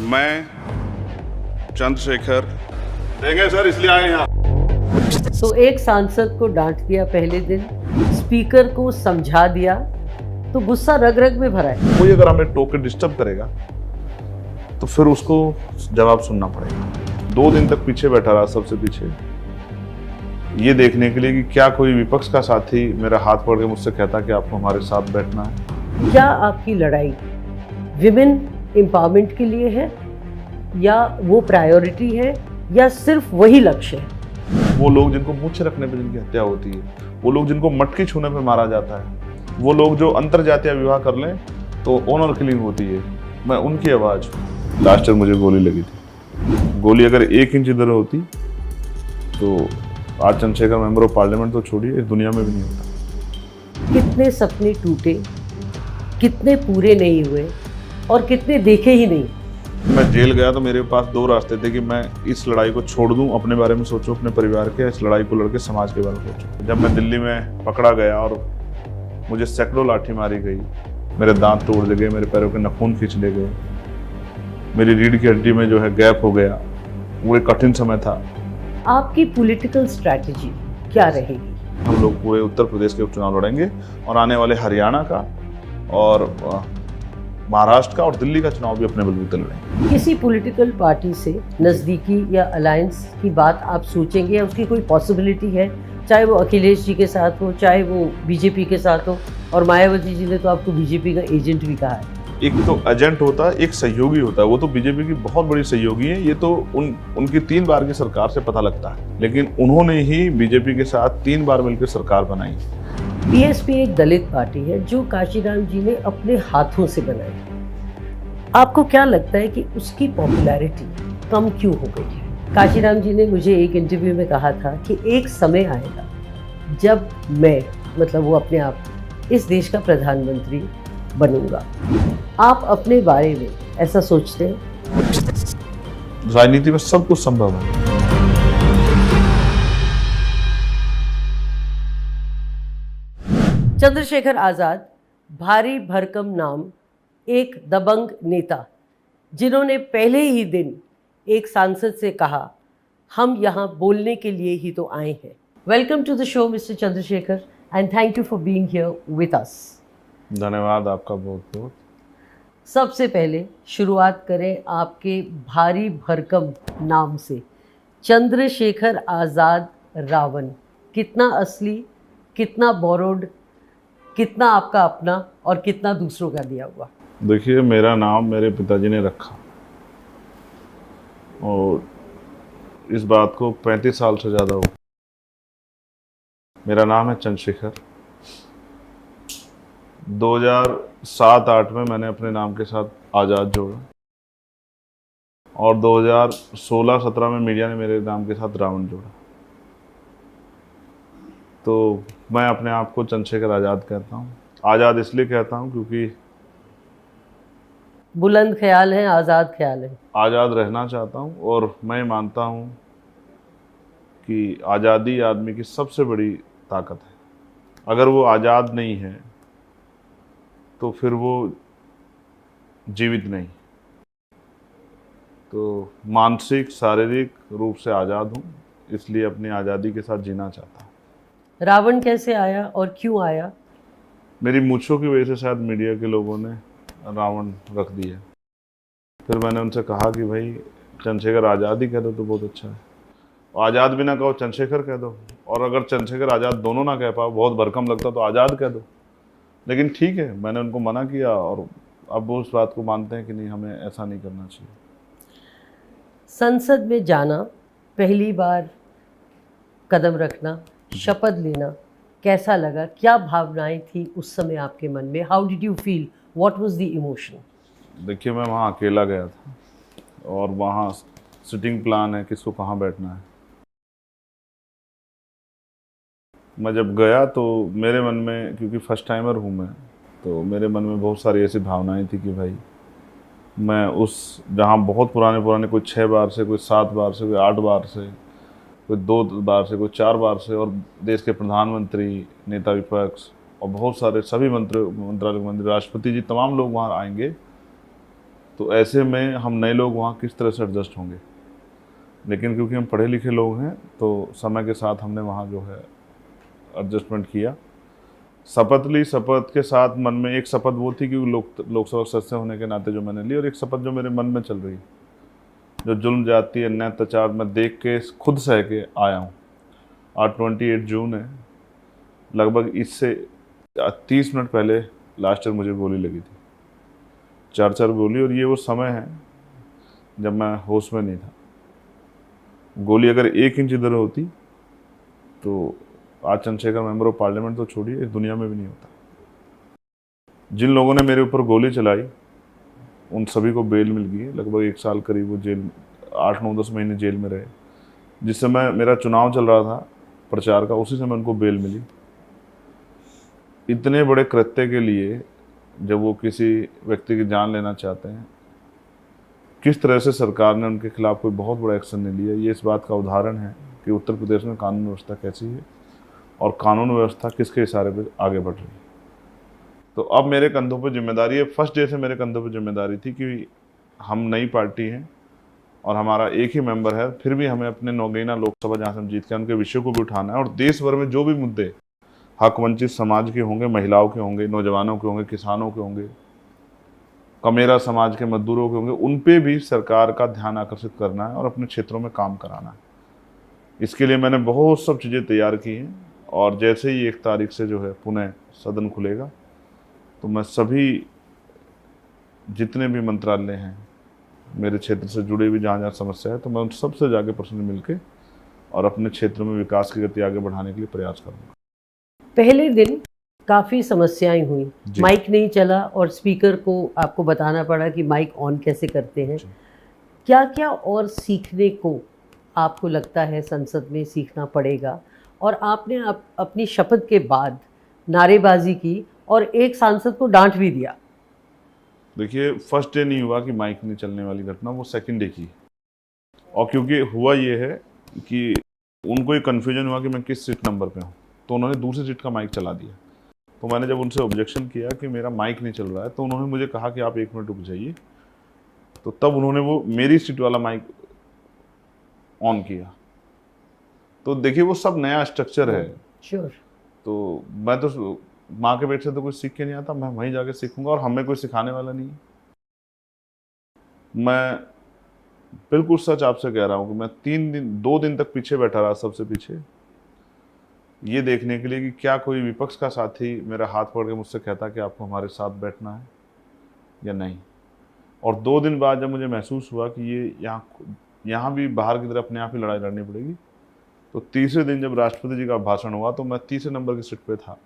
मैं चंद्रशेखर देंगे सर, इसलिए आए यहाँ। तो एक सांसद को डांट दिया पहले दिन, स्पीकर को समझा दिया, तो गुस्सा रग रग में भरा है। कोई अगर हमें टोक के डिस्टर्ब करेगा तो फिर उसको जवाब सुनना पड़ेगा। 2 दिन तक पीछे बैठा रहा, सबसे पीछे, ये देखने के लिए कि क्या कोई विपक्ष का साथी मेरा हाथ पकड़ के मुझसे कहता कि आपको हमारे साथ बैठना है। क्या आपकी लड़ाई विमेन एम्पावरमेंट के लिए है, या वो प्रायोरिटी है, या सिर्फ वही लक्ष्य है? वो लोग जिनको मूंछ रखने पर जिनकी हत्या होती है, वो लोग जिनको मटकी छूने पर मारा जाता है, वो लोग जो अंतरजातीय विवाह कर लें तो ऑनर किलिंग होती है, मैं उनकी आवाज़ हूँ। लास्ट ईयर मुझे गोली लगी थी। गोली अगर 1 इंच इधर होती तो आज चंद्रशेखर मेंबर ऑफ पार्लियामेंट तो छोड़िए, इस दुनिया में भी नहीं होता। कितने सपने टूटे, कितने पूरे नहीं हुए, और कितने देखे ही नहीं। मैं जेल गया तो मेरे पास 2 रास्ते थे कि मैं इस लड़ाई को छोड़ दूं, अपने बारे में सोचूं, अपने परिवार के, इस लड़ाई को लड़के समाज के बारे में सोचूं। जब मैं दिल्ली में पकड़ा गया और मुझे सैकड़ों लाठी मारी गई, मेरे दांत तोड़ दिए गए, मेरे पैरों के नाखून खींच लिए गए, मेरी रीढ़ की हड्डी में जो है गैप हो गया, वो एक कठिन समय था। आपकी पॉलिटिकल स्ट्रैटेजी क्या रहेगी? हम लोग पूरे उत्तर प्रदेश के उपचुनाव लड़ेंगे और आने वाले हरियाणा का और महाराष्ट्र का और दिल्ली का चुनाव भी अपने बलबूते लड़ेंगे। किसी पॉलिटिकल पार्टी से नज़दीकी या अलायंस की बात आप सोचेंगे, या उसकी कोई पॉसिबिलिटी है? चाहे वो अखिलेश जी के साथ हो, चाहे वो बीजेपी के साथ हो, और मायावती जी ने तो आपको बीजेपी का एजेंट भी कहा है। एक तो एजेंट होता है, एक सहयोगी होता है। वो तो बीजेपी की बहुत बड़ी सहयोगी है, ये तो उनकी 3 बार की सरकार से पता लगता है, लेकिन उन्होंने ही बीजेपी के साथ 3 बार मिलकर सरकार बनाई। बीएसपी एक दलित पार्टी है जो काशीराम जी ने अपने हाथों से बनाई। आपको क्या लगता है कि उसकी पॉपुलैरिटी कम क्यों हो गई है? काशीराम जी ने मुझे एक इंटरव्यू में कहा था कि एक समय आएगा जब मैं, मतलब वो अपने आप, इस देश का प्रधानमंत्री बनूंगा। आप अपने बारे में ऐसा सोचते हैं? राजनीति में सब कुछ संभव है। चंद्रशेखर आज़ाद भारी भरकम नाम, एक दबंग नेता, जिन्होंने पहले ही दिन एक सांसद से कहा, हम यहाँ बोलने के लिए ही तो आए हैं। Welcome to the show mister Chandrashekhar, and thank you for being here with us. धन्यवाद आपका बहुत बहुत। सबसे पहले शुरुआत करें आपके भारी भरकम नाम से, चंद्रशेखर आज़ाद रावण। कितना असली, कितना बोरोड, कितना आपका अपना, और कितना दूसरों का दिया हुआ? देखिए, मेरा नाम मेरे पिताजी ने रखा, और इस बात को 35 साल से ज़्यादा हो। मेरा नाम है चंद्रशेखर। 2007-8 में मैंने अपने नाम के साथ आज़ाद जोड़ा, और 2016-17 में मीडिया ने मेरे नाम के साथ रावण जोड़ा। तो मैं अपने आप को चंद्रशेखर आज़ाद कहता हूँ। आज़ाद इसलिए कहता हूँ क्योंकि बुलंद ख्याल है, आज़ाद ख्याल है। आज़ाद रहना चाहता हूँ, और मैं मानता हूँ कि आज़ादी आदमी की सबसे बड़ी ताकत है। अगर वो आज़ाद नहीं है तो फिर वो जीवित नहीं। तो मानसिक शारीरिक रूप से आज़ाद हूँ, इसलिए अपनी आज़ादी के साथ जीना चाहता हूँ। रावण कैसे आया और क्यों आया? मेरी मूंछों की वजह से शायद मीडिया के लोगों ने रावण रख दिया। फिर मैंने उनसे कहा कि भाई चंद्रशेखर आज़ाद ही कह दो तो बहुत अच्छा है, आज़ाद भी ना कहो चंद्रशेखर कह दो, और अगर चंद्रशेखर आज़ाद दोनों ना कह पाओ, बहुत भरकम लगता तो आज़ाद कह दो। लेकिन ठीक है, मैंने उनको मना किया, और अब वो उस बात को मानते हैं कि नहीं, हमें ऐसा नहीं करना चाहिए। संसद में जाना, पहली बार कदम रखना, शपथ लेना, कैसा लगा? क्या भावनाएं थी उस समय आपके मन में? How did you feel? What was the emotion? देखिए, मैं वहाँ अकेला गया था, और वहाँ सिटिंग प्लान है किसको कहाँ बैठना है। मैं जब गया तो मेरे मन में, क्योंकि फर्स्ट टाइमर हूँ मैं, तो मेरे मन में बहुत सारी ऐसी भावनाएं थी कि भाई मैं उस, जहाँ बहुत पुराने कोई 6 बार से, कोई 7 बार से, कोई 8 बार से, कोई 2 बार से, कोई 4 बार से, और देश के प्रधानमंत्री, नेता विपक्ष, और बहुत सारे सभी मंत्रालय मंत्री, राष्ट्रपति जी, तमाम लोग वहाँ आएंगे। तो ऐसे में हम नए लोग वहाँ किस तरह से एडजस्ट होंगे। लेकिन क्योंकि हम पढ़े लिखे लोग हैं तो समय के साथ हमने वहाँ जो है एडजस्टमेंट किया। शपथ ली, शपथ के साथ मन में एक शपथ वो थी कि लोकसभा सदस्य होने के नाते जो मैंने ली, और एक शपथ जो मेरे मन में चल रही, जो जुल्म जाती अन्याय अत्याचार मैं देख के खुद सह के आया हूँ। आज 28 जून है, लगभग इससे 30 मिनट पहले लास्ट ईयर मुझे गोली लगी थी, 4 गोली, और ये वो समय है जब मैं होश में नहीं था। गोली अगर 1 इंच इधर होती तो आज चंद्रशेखर मेंबर ऑफ पार्लियामेंट तो छोड़िए, इस दुनिया में भी नहीं होता। जिन लोगों ने मेरे ऊपर गोली चलाई उन सभी को बेल मिल गई। लगभग 1 साल करीब वो जेल, 8, 9, 10 महीने जेल में रहे। जिस समय मेरा चुनाव चल रहा था प्रचार का, उसी समय उनको बेल मिली। इतने बड़े कृत्य के लिए जब वो किसी व्यक्ति की जान लेना चाहते हैं, किस तरह से सरकार ने उनके खिलाफ कोई बहुत बड़ा एक्शन नहीं लिया, ये इस बात का उदाहरण है कि उत्तर प्रदेश में कानून व्यवस्था कैसी है और कानून व्यवस्था किसके इशारे पर आगे बढ़ रही है। तो अब मेरे कंधों पर जिम्मेदारी है। फर्स्ट डे से मेरे कंधों पर जिम्मेदारी थी कि हम नई पार्टी हैं और हमारा एक ही मेंबर है, फिर भी हमें अपने नौगैना लोकसभा जहाँ से हम जीत के उनके विषयों को भी उठाना है। और देश भर में जो भी मुद्दे हक वंचित समाज के होंगे, महिलाओं के होंगे, नौजवानों के होंगे, किसानों के होंगे, कमेरा समाज के मजदूरों के होंगे, उन पे भी सरकार का ध्यान आकर्षित करना है और अपने क्षेत्रों में काम कराना है। इसके लिए मैंने बहुत सब चीज़ें तैयार की हैं, और जैसे ही 1 तारीख से जो है पुनः सदन खुलेगा तो मैं सभी जितने भी मंत्रालय हैं मेरे क्षेत्र से जुड़े हुए, जहाँ जहाँ समस्या है, तो मैं उन सबसे जाके पर्सनली मिलके और अपने क्षेत्र में विकास की गति आगे बढ़ाने के लिए प्रयास करूँगा। पहले दिन काफ़ी समस्याएं हुई, माइक नहीं चला और स्पीकर को आपको बताना पड़ा कि माइक ऑन कैसे करते हैं। क्या क्या और सीखने को आपको लगता है संसद में सीखना पड़ेगा? और आपने अपनी शपथ के बाद नारेबाजी की और एक सांसद को डांट भी दिया। देखिए, फर्स्ट डे नहीं हुआ कि माइक नहीं चलने वाली घटना, वो सेकंड डे की। और क्योंकि हुआ ये है कि उनको एक कन्फ्यूजन हुआ कि मैं किस सीट नंबर पे हूँ, तो उन्होंने दूसरी सीट का माइक चला दिया। तो मैंने जब उनसे ऑब्जेक्शन किया कि मेरा माइक नहीं चल रहा है, तो उन्होंने मुझे कहा कि आप 1 मिनट रुक जाइए। तो तब उन्होंने वो मेरी सीट वाला माइक ऑन किया। तो देखिए, वो सब नया स्ट्रक्चर है। श्योर। तो मैं तो माँ के पेट से तो कुछ सीख के नहीं आता, मैं वहीं जाके सीखूंगा, और हमें कोई सिखाने वाला नहीं है। मैं बिल्कुल सच आपसे कह रहा हूँ कि मैं 2 दिन तक पीछे बैठा रहा, सबसे पीछे, ये देखने के लिए कि क्या कोई विपक्ष का साथी मेरा हाथ पकड़ के मुझसे कहता कि आपको हमारे साथ बैठना है या नहीं। और 2 दिन बाद जब मुझे महसूस हुआ कि ये यहाँ भी बाहर की तरफ अपने आप ही लड़ाई लड़नी पड़ेगी, तो तीसरे दिन जब राष्ट्रपति जी का भाषण हुआ तो मैं तीसरे नंबर की सीट पे था,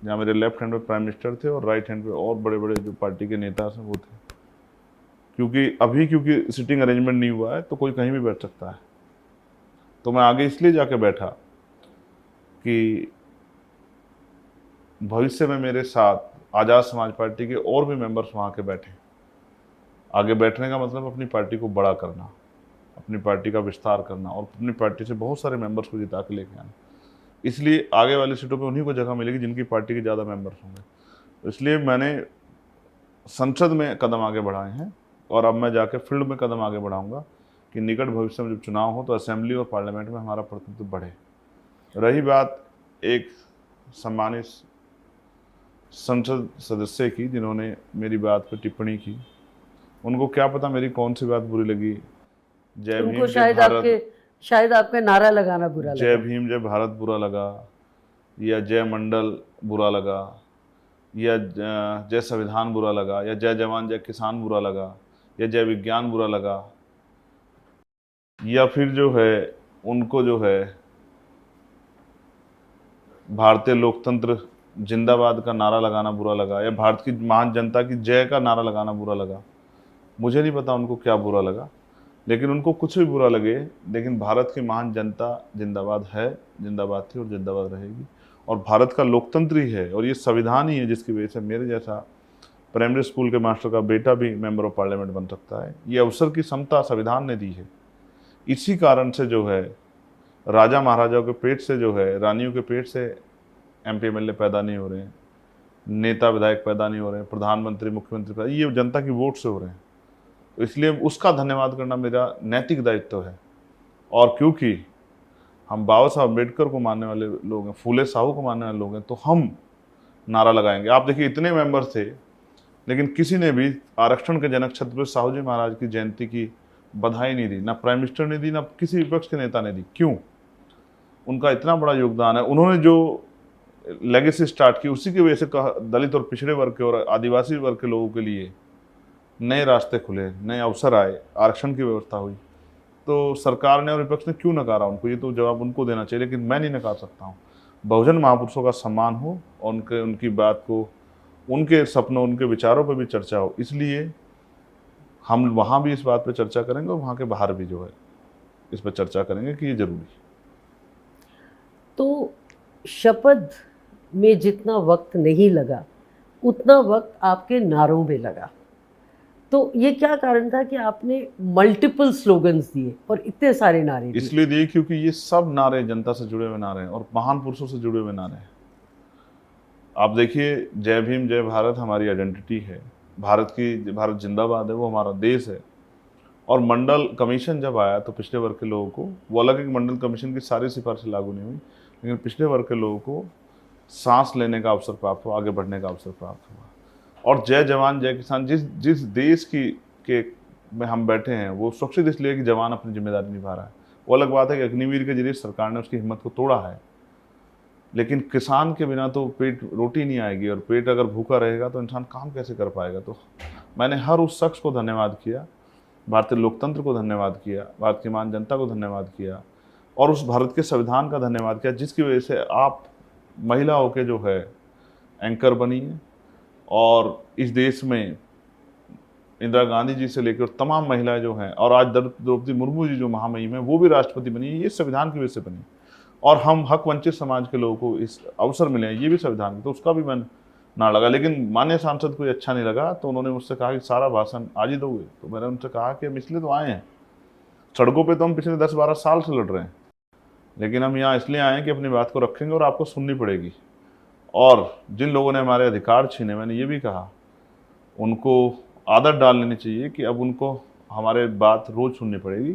जहाँ मेरे लेफ्ट हैंड पे प्राइम मिनिस्टर थे और राइट हैंड पे और बड़े बड़े जो पार्टी के नेता हैं वो थे। क्योंकि सिटिंग अरेंजमेंट नहीं हुआ है तो कोई कहीं भी बैठ सकता है। तो मैं आगे इसलिए जाके बैठा कि भविष्य में मेरे साथ आज़ाद समाज पार्टी के और भी मेंबर्स वहाँ के बैठे। आगे बैठने का मतलब अपनी पार्टी को बड़ा करना, अपनी पार्टी का विस्तार करना और अपनी पार्टी से बहुत सारे मेंबर्स को जिता के लेके आना। इसलिए आगे वाली सीटों पे उन्हीं को जगह मिलेगी जिनकी पार्टी के ज़्यादा मेंबर्स होंगे। तो इसलिए मैंने संसद में कदम आगे बढ़ाए हैं और अब मैं जाके फील्ड में कदम आगे बढ़ाऊंगा कि निकट भविष्य में जब चुनाव हो तो असेंबली और पार्लियामेंट में हमारा प्रतिनिधित्व बढ़े। रही बात एक सम्मानित संसद सदस्य की जिन्होंने मेरी बात पर टिप्पणी की, उनको क्या पता मेरी कौन सी बात बुरी लगी। जय भीम, शायद आपका नारा लगाना बुरा लगा, जय भीम जय भारत बुरा लगा, या जय मंडल बुरा लगा, या जय संविधान बुरा लगा, या जय जवान जय किसान बुरा लगा, या जय विज्ञान बुरा लगा, या फिर जो है उनको जो है भारतीय लोकतंत्र जिंदाबाद का नारा लगाना बुरा लगा, या भारत की महान जनता की जय का नारा लगाना बुरा लगा। मुझे नहीं पता उनको क्या बुरा लगा, लेकिन उनको कुछ भी बुरा लगे, लेकिन भारत की महान जनता जिंदाबाद है, जिंदाबाद थी और जिंदाबाद रहेगी। और भारत का लोकतंत्र ही है और ये संविधान ही है जिसकी वजह से मेरे जैसा प्राइमरी स्कूल के मास्टर का बेटा भी मेंबर ऑफ पार्लियामेंट बन सकता है। ये अवसर की समता संविधान ने दी है। इसी कारण से जो है राजा महाराजाओं के पेट से जो है, रानियों के पेट से MP MLA पैदा नहीं हो रहे हैं, नेता विधायक पैदा नहीं हो रहे हैं, प्रधानमंत्री मुख्यमंत्री पैदा, ये जनता की वोट से हो रहे हैं। तो इसलिए उसका धन्यवाद करना मेरा नैतिक दायित्व है। और क्योंकि हम बाबा साहब अम्बेडकर को मानने वाले लोग हैं, फूले साहू को मानने वाले लोग हैं, तो हम नारा लगाएंगे। आप देखिए इतने मेंबर थे, लेकिन किसी ने भी आरक्षण के जनक छत्रपति साहू जी महाराज की जयंती की बधाई नहीं दी, ना प्राइम मिनिस्टर ने दी, ना किसी विपक्ष के नेता ने दी। क्यों? उनका इतना बड़ा योगदान है। उन्होंने जो लेगेसी स्टार्ट की, उसी की वजह से दलित और पिछड़े वर्ग के और आदिवासी वर्ग के लोगों के लिए नए रास्ते खुले, नए अवसर आए, आरक्षण की व्यवस्था हुई। तो सरकार ने और विपक्ष ने क्यों नकारा उनको, ये तो जवाब उनको देना चाहिए, लेकिन मैं नहीं नकार सकता हूँ। बहुजन महापुरुषों का सम्मान हो और उनकी बात को, उनके सपनों, उनके विचारों पर भी चर्चा हो, इसलिए हम वहाँ भी इस बात पर चर्चा करेंगे और वहाँ के बाहर भी जो है इस पर चर्चा करेंगे कि ये जरूरी है। तो शपथ में जितना वक्त नहीं लगा, उतना वक्त आपके नारों में लगा। तो ये क्या कारण था कि आपने मल्टीपल स्लोगन्स दिए और इतने सारे नारे दिए? इसलिए दिए क्योंकि ये सब नारे जनता से जुड़े हुए नारे हैं और महान पुरुषों से जुड़े हुए नारे हैं। आप देखिए, जय भीम जय भारत हमारी आइडेंटिटी है, भारत जिंदाबाद है, वो हमारा देश है। और मंडल कमीशन जब आया तो पिछड़े वर्ग के लोगों को, वो अलग है कि मंडल कमीशन की सारी सिफारिशें लागू नहीं हुई, लेकिन पिछड़े वर्ग के लोगों को सांस लेने का अवसर प्राप्त हुआ, आगे बढ़ने का अवसर प्राप्त हुआ। और जय जवान जय किसान, जिस देश के में हम बैठे हैं, वो सुरक्षित इसलिए कि जवान अपनी जिम्मेदारी निभा रहा है। वो अलग बात है कि अग्निवीर के जरिए सरकार ने उसकी हिम्मत को तोड़ा है, लेकिन किसान के बिना तो पेट रोटी नहीं आएगी, और पेट अगर भूखा रहेगा तो इंसान काम कैसे कर पाएगा। तो मैंने हर उस शख्स को धन्यवाद किया, भारतीय लोकतंत्र को धन्यवाद किया, भारत की मान जनता को धन्यवाद किया, और उस भारत के संविधान का धन्यवाद किया जिसकी वजह से आप महिला होकर जो है एंकर बनी है। और इस देश में इंदिरा गांधी जी से लेकर तमाम महिलाएं जो हैं, और आज द्रौपदी मुर्मू जी जो महामहिम है, वो भी राष्ट्रपति बनी है, ये संविधान की वजह से बनी। और हम हक वंचित समाज के लोगों को इस अवसर मिले हैं, ये भी संविधान की, तो उसका भी मन ना लगा। लेकिन माननीय सांसद को अच्छा नहीं लगा, तो उन्होंने मुझसे कहा कि सारा भाषण आज ही दोगे। तो मैंने उनसे कहा कि हम इसलिए तो आए हैं, सड़कों पे तो हम पिछले 10-12 साल से लड़ रहे हैं, लेकिन हम यहाँ इसलिए आए हैं कि अपनी बात को रखेंगे और आपको सुननी पड़ेगी। और जिन लोगों ने हमारे अधिकार छीने, मैंने ये भी कहा, उनको आदत डाल लेनी चाहिए कि अब उनको हमारे बात रोज सुननी पड़ेगी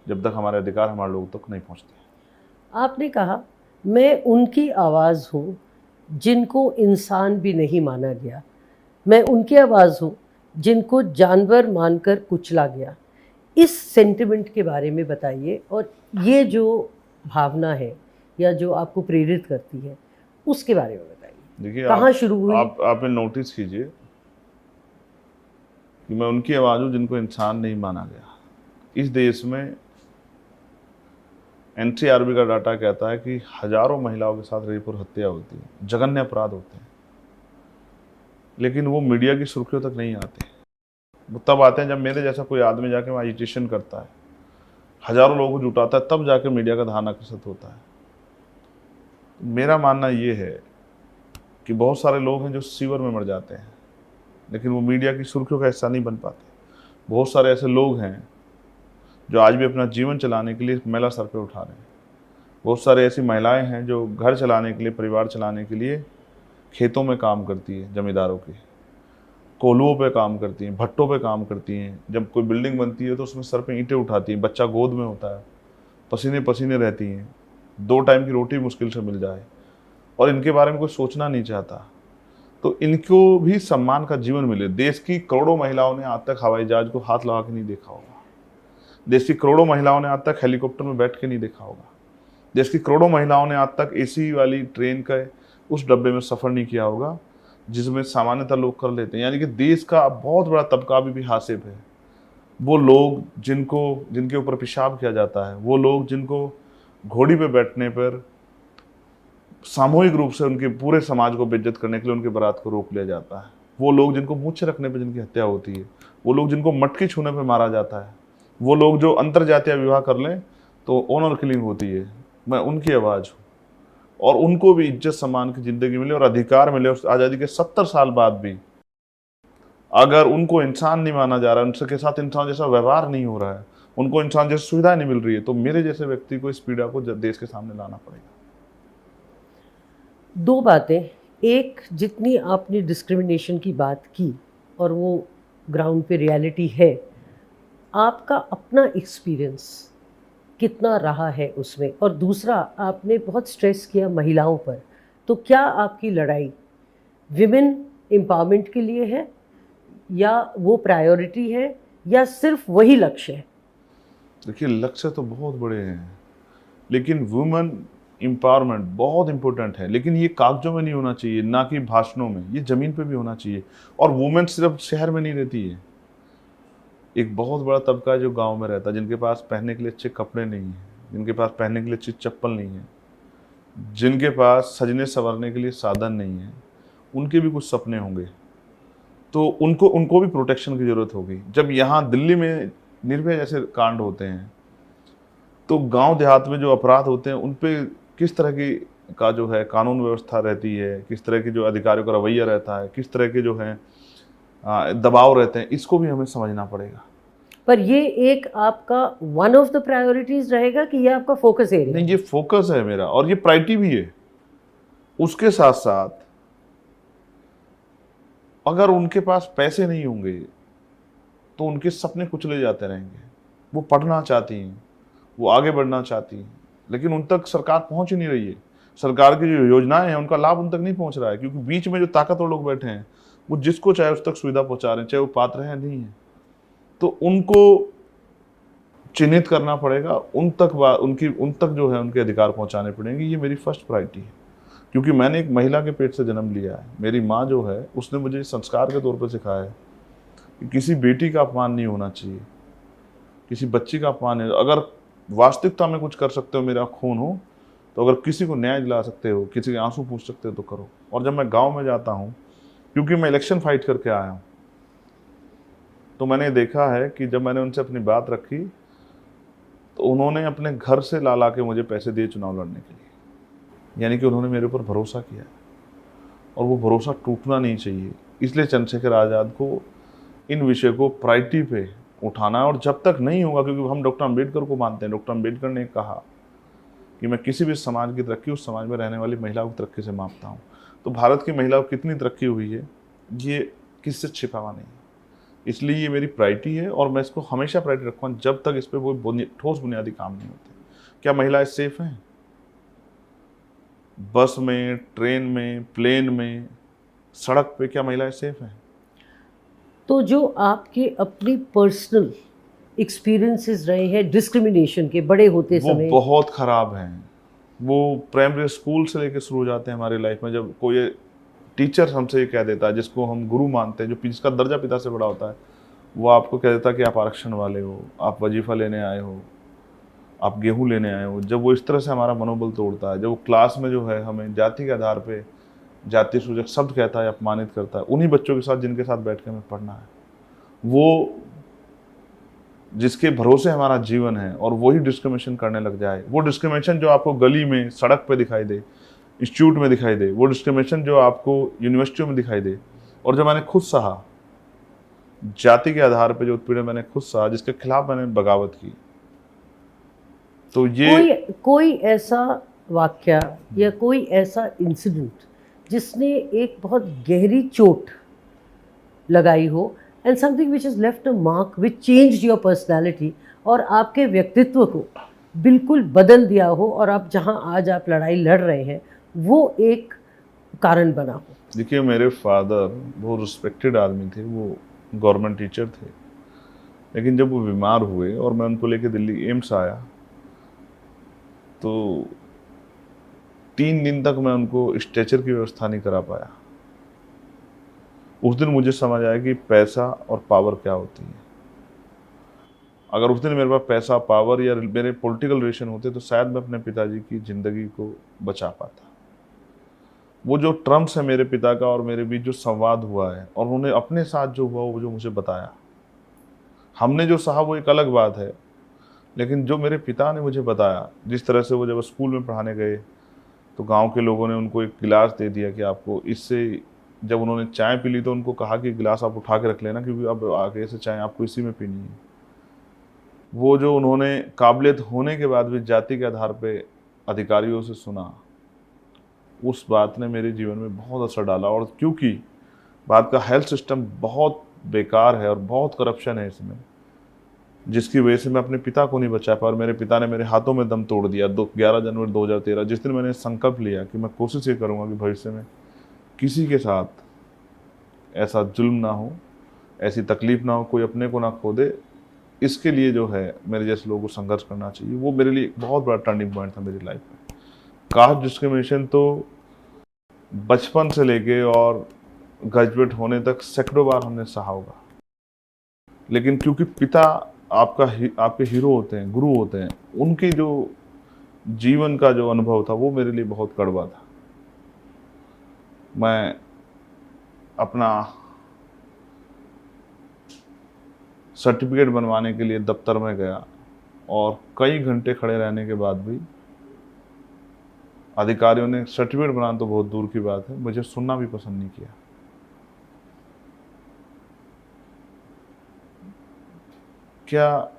जब तक हमारे अधिकार हमारे लोगों तक नहीं पहुँचते। आपने कहा, मैं उनकी आवाज़ हूँ जिनको इंसान भी नहीं माना गया, मैं उनकी आवाज़ हूँ जिनको जानवर मानकर कुचला गया। इस सेंटिमेंट के बारे में बताइए, और ये जो भावना है या जो आपको प्रेरित करती है, उसके बारे में बताइए। देखिए, कहाँ शुरू हुई? आप नोटिस कीजिए कि मैं उनकी आवाज़ हूँ जिनको इंसान नहीं माना गया। इस देश में NCRB का डाटा कहता है कि हजारों महिलाओं के साथ रेप और हत्या होती है, जघन्य अपराध होते हैं, लेकिन वो मीडिया की सुर्खियों तक नहीं आते। वो तब आते हैं जब मेरे जैसा कोई आदमी जाके वहाँ एजिटेशन करता है, हजारों लोगों को जुटाता है, तब जाके मीडिया का ध्यान आकर्षित होता है। मेरा मानना ये है कि बहुत सारे लोग हैं जो सीवर में मर जाते हैं, लेकिन वो मीडिया की सुर्खियों का हिस्सा नहीं बन पाते। बहुत सारे ऐसे लोग हैं जो आज भी अपना जीवन चलाने के लिए मैला सर पे उठा रहे हैं। बहुत सारे ऐसी महिलाएं हैं जो घर चलाने के लिए, परिवार चलाने के लिए खेतों में काम करती है, जमींदारों के कोल्हुओं पे काम करती हैं, भट्टों पे काम करती हैं। जब कोई बिल्डिंग बनती है तो उसमें सर पे ईंटें उठाती हैं, बच्चा गोद में होता है, पसीने पसीने रहती हैं, 2 टाइम की रोटी मुश्किल से मिल जाए, और इनके बारे में कोई सोचना नहीं चाहता। तो इनको भी सम्मान का जीवन मिले। देश की करोड़ों महिलाओं ने आज तक हवाई जहाज को हाथ लगा के नहीं देखा होगा, देश की करोड़ों महिलाओं ने आज तक हेलीकॉप्टर में बैठ के नहीं देखा होगा, देश की करोड़ों महिलाओं ने आज तक AC वाली ट्रेन का उस डब्बे में सफ़र नहीं किया होगा जिसमें सामान्यतः लोग कर लेते हैं। यानी कि देश का बहुत बड़ा तबका भी हासिल है। वो लोग जिनके ऊपर पेशाब किया जाता है, वो लोग जिनको घोड़ी पे बैठने पर सामूहिक रूप से उनके पूरे समाज को बेइज्जत करने के लिए उनके बारात को रोक लिया जाता है, वो लोग जिनको मूछे रखने पर जिनकी हत्या होती है, वो लोग जिनको मटकी छूने पर मारा जाता है, वो लोग जो अंतरजातीय विवाह कर लें तो ऑनर किलिंग होती है, मैं उनकी आवाज़ हूँ। और उनको भी इज्जत सम्मान की ज़िंदगी मिले और अधिकार मिले। और आज़ादी के 70 साल बाद भी अगर उनको इंसान नहीं माना जा रहा है, उनके साथ इंसान जैसा व्यवहार नहीं हो रहा है, उनको इंसान जैसी सुविधा नहीं मिल रही है, तो मेरे जैसे व्यक्ति को इस पीड़ा को देश के सामने लाना पड़ेगा। 2 बातें, एक, जितनी आपने डिस्क्रिमिनेशन की बात की और वो ग्राउंड पे रियलिटी है, आपका अपना एक्सपीरियंस कितना रहा है उसमें? और दूसरा, आपने बहुत स्ट्रेस किया महिलाओं पर, तो क्या आपकी लड़ाई विमेन एम्पावरमेंट के लिए है, या वो प्रायोरिटी है, या सिर्फ वही लक्ष्य है? देखिए, लक्ष्य तो बहुत बड़े हैं, लेकिन वुमेन एम्पावरमेंट बहुत इंपॉर्टेंट है, लेकिन ये कागजों में नहीं होना चाहिए, ना कि भाषणों में, ये ज़मीन पे भी होना चाहिए। और वुमेन सिर्फ शहर में नहीं रहती है, एक बहुत बड़ा तबका है जो गांव में रहता है, जिनके पास पहनने के लिए अच्छे कपड़े नहीं हैं, जिनके पास पहनने के लिए अच्छी चप्पल नहीं है, जिनके पास सजने संवरने के लिए साधन नहीं है, उनके भी कुछ सपने होंगे, तो उनको उनको भी प्रोटेक्शन की ज़रूरत होगी। जब यहाँ दिल्ली में निर्भया जैसे कांड होते हैं, तो गांव देहात में जो अपराध होते हैं उन पे किस तरह की का जो है कानून व्यवस्था रहती है, किस तरह की जो अधिकारियों का रवैया रहता है, किस तरह के जो है दबाव रहते हैं, इसको भी हमें समझना पड़ेगा। पर ये एक आपका वन ऑफ द प्रायोरिटीज रहेगा कि ये आपका फोकस एरिया? नहीं, ये फोकस है मेरा और ये प्रायोरिटी भी है। उसके साथ साथ अगर उनके पास पैसे नहीं होंगे तो उनके सपने कुचले जाते रहेंगे। वो पढ़ना चाहती हैं, वो आगे बढ़ना चाहती हैं, लेकिन उन तक सरकार पहुंच ही नहीं रही है। सरकार की जो योजनाएं हैं उनका लाभ उन तक नहीं पहुंच रहा है, क्योंकि बीच में जो ताकतवर लोग बैठे हैं वो जिसको चाहे उस तक सुविधा पहुंचा रहे हैं, चाहे वो पात्र है नहीं है। तो उनको चिन्हित करना पड़ेगा, उन तक जो है उनके अधिकार पहुंचाने पड़ेंगे। ये मेरी फर्स्ट प्रायोरिटी है, क्योंकि मैंने एक महिला के पेट से जन्म लिया है। मेरी माँ जो है उसने मुझे संस्कार के तौर पर सिखाया है कि किसी बेटी का अपमान नहीं होना चाहिए, किसी बच्ची का अपमान नहीं। अगर वास्तविकता में कुछ कर सकते हो, मेरा खून हो, तो अगर किसी को न्याय दिला सकते हो, किसी के आंसू पूछ सकते हो तो करो। और जब मैं गांव में जाता हूं, क्योंकि मैं इलेक्शन फाइट करके आया हूं, तो मैंने देखा है कि जब मैंने उनसे अपनी बात रखी तो उन्होंने अपने घर से ला के मुझे पैसे दिए चुनाव लड़ने के लिए। यानी कि उन्होंने मेरे ऊपर भरोसा किया, और वो भरोसा टूटना नहीं चाहिए। इसलिए चंद्रशेखर आज़ाद को इन विषय को प्रायोरिटी पे उठाना है। और जब तक नहीं होगा, क्योंकि हम डॉक्टर अम्बेडकर को मानते हैं, डॉक्टर अम्बेडकर ने कहा कि मैं किसी भी समाज की तरक्की उस समाज में रहने वाली महिलाओं की तरक्की से मापता हूँ। तो भारत की महिलाओं की कितनी तरक्की हुई है ये किससे छिपा हुआ नहीं है। इसलिए ये मेरी प्रायोरिटी है और मैं इसको हमेशा प्रायोरिटी रखूँगा जब तक इस पर कोई ठोस बुनियादी काम नहीं होते। क्या महिलाएं सेफ हैं? बस में, ट्रेन में, प्लेन में, सड़क पे क्या महिलाएं सेफ हैं? तो जो आपके अपनी पर्सनल एक्सपीरियंसेस रहे हैं डिस्क्रिमिनेशन के बड़े होते वो समय, बहुत ख़राब हैं। वो प्राइमरी स्कूल से लेकर शुरू हो जाते हैं हमारी लाइफ में। जब कोई टीचर हमसे ये कह देता है, जिसको हम गुरु मानते हैं, जिसका दर्जा पिता से बड़ा होता है, वो आपको कह देता है कि आप आरक्षण वाले हो, आप वजीफ़ा लेने आए हो, आप गेहूँ लेने आए हो। जब वो इस तरह से हमारा मनोबल तोड़ता है, जब वो क्लास में जो है हमें जाति के आधार पे जाति सूचक शब्द कहता है, अपमानित करता है, उन्हीं बच्चों के साथ जिनके साथ बैठ के हमें पढ़ना है, वो जिसके भरोसे हमारा जीवन है, और वही डिस्क्रिमिनेशन करने लग जाए, वो डिस्क्रिमिनेशन जो आपको गली में, सड़क पे दिखाई दे, इंस्टीट्यूट में दिखाई दे, वो डिस्क्रिमिनेशन जो आपको यूनिवर्सिटियों में दिखाई दे, और जो मैंने खुद सहा, जाति के आधार पे जो उत्पीड़न मैंने खुद सहा, जिसके खिलाफ मैंने बगावत की, तो ये कोई ऐसा वाक्या या कोई ऐसा इंसिडेंट जिसने एक बहुत गहरी चोट लगाई हो, and something which is left a mark which changed your personality, और आपके व्यक्तित्व को बिल्कुल बदल दिया हो, और आप जहां आज आप लड़ाई लड़ रहे हैं वो एक कारण बना हो? देखिए, मेरे फादर बहुत रिस्पेक्टेड आदमी थे, वो गवर्नमेंट टीचर थे, लेकिन जब वो बीमार हुए और मैं उनको लेके दिल्ली एम्स आया, तो 3 दिन तक मैं उनको स्ट्रेचर की व्यवस्था नहीं करा पाया। उस दिन मुझे समझ आया कि पैसा और पावर क्या होती है। अगर उस दिन मेरे पास पैसा, पावर या मेरे पॉलिटिकल रिलेशन होते तो शायद मैं अपने पिताजी की ज़िंदगी को बचा पाता। वो जो ट्रम्प्स है मेरे पिता का और मेरे बीच जो संवाद हुआ है, और उन्होंने अपने साथ जो हुआ वो जो मुझे बताया, हमने जो सहा वो एक अलग बात है, लेकिन जो मेरे पिता ने मुझे बताया, जिस तरह से वो जब स्कूल में पढ़ाने गए तो गांव के लोगों ने उनको एक गिलास दे दिया कि आपको इससे, जब उन्होंने चाय पी ली तो उनको कहा कि गिलास आप उठा के रख लेना, क्योंकि अब आगे से चाय आपको इसी में पीनी है। वो जो उन्होंने काबिलियत होने के बाद भी जाति के आधार पे अधिकारियों से सुना, उस बात ने मेरे जीवन में बहुत असर डाला। और क्योंकि भारत का हेल्थ सिस्टम बहुत बेकार है और बहुत करप्शन है इसमें, जिसकी वजह से मैं अपने पिता को नहीं बचा पाया और मेरे पिता ने मेरे हाथों में दम तोड़ दिया। 11 जनवरी 2013 जिस दिन मैंने संकल्प लिया कि मैं कोशिश ये करूँगा कि भविष्य में किसी के साथ ऐसा जुल्म ना हो, ऐसी तकलीफ ना हो, कोई अपने को ना खो दे, इसके लिए जो है मेरे जैसे लोगों को संघर्ष करना चाहिए। वो मेरे लिए एक बहुत बड़ा टर्निंग पॉइंट था मेरी लाइफ में। कास्ट डिस्क्रिमिनेशन तो बचपन से लेके और ग्रेजुएट होने तक सैकड़ों बार हमने सहा होगा, लेकिन क्योंकि पिता आपके हीरो होते हैं, गुरु होते हैं, उनके जो जीवन का जो अनुभव था वो मेरे लिए बहुत कड़वा था। मैं अपना सर्टिफिकेट बनवाने के लिए दफ्तर में गया और कई घंटे खड़े रहने के बाद भी अधिकारियों ने, सर्टिफिकेट बनाना तो बहुत दूर की बात है, मुझे सुनना भी पसंद नहीं किया। क्या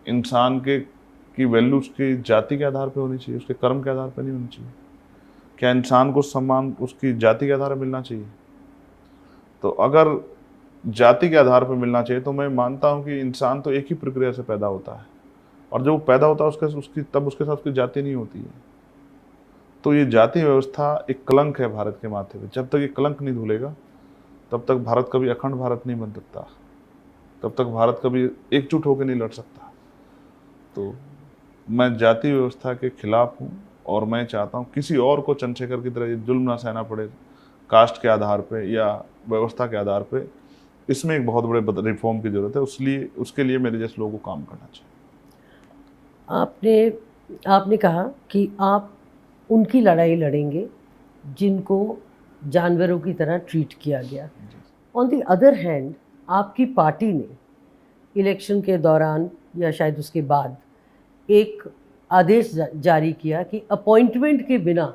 इंसान की वैल्यू उसकी जाति के आधार पर होनी चाहिए, उसके कर्म के आधार पर नहीं होनी चाहिए? क्या इंसान को सम्मान उसकी जाति के आधार पर मिलना चाहिए? तो अगर जाति के आधार पर मिलना चाहिए तो मैं मानता हूं कि इंसान तो एक ही प्रक्रिया से पैदा होता है और जब वो पैदा होता है तब उसके साथ उसकी जाति नहीं होती है। तो ये जाति व्यवस्था एक कलंक है भारत के माथे पे। जब तक ये कलंक नहीं धुलेगा तब तक भारत कभी अखंड भारत नहीं बन सकता, तब तक भारत कभी एकजुट होकर नहीं लड़ सकता। तो मैं जाति व्यवस्था के खिलाफ हूँ और मैं चाहता हूँ किसी और को चंद्रशेखर की तरह ये जुल्म ना सहना पड़े कास्ट के आधार पे या व्यवस्था के आधार पे। इसमें एक बहुत बड़े रिफॉर्म की जरूरत है, उसके लिए मेरे जैसे लोगों को काम करना चाहिए। आपने कहा कि आप उनकी लड़ाई लड़ेंगे जिनको जानवरों की तरह ट्रीट किया गया। ऑन द अदर हैंड आपकी पार्टी ने इलेक्शन के दौरान या शायद उसके बाद एक आदेश जारी किया कि अपॉइंटमेंट के बिना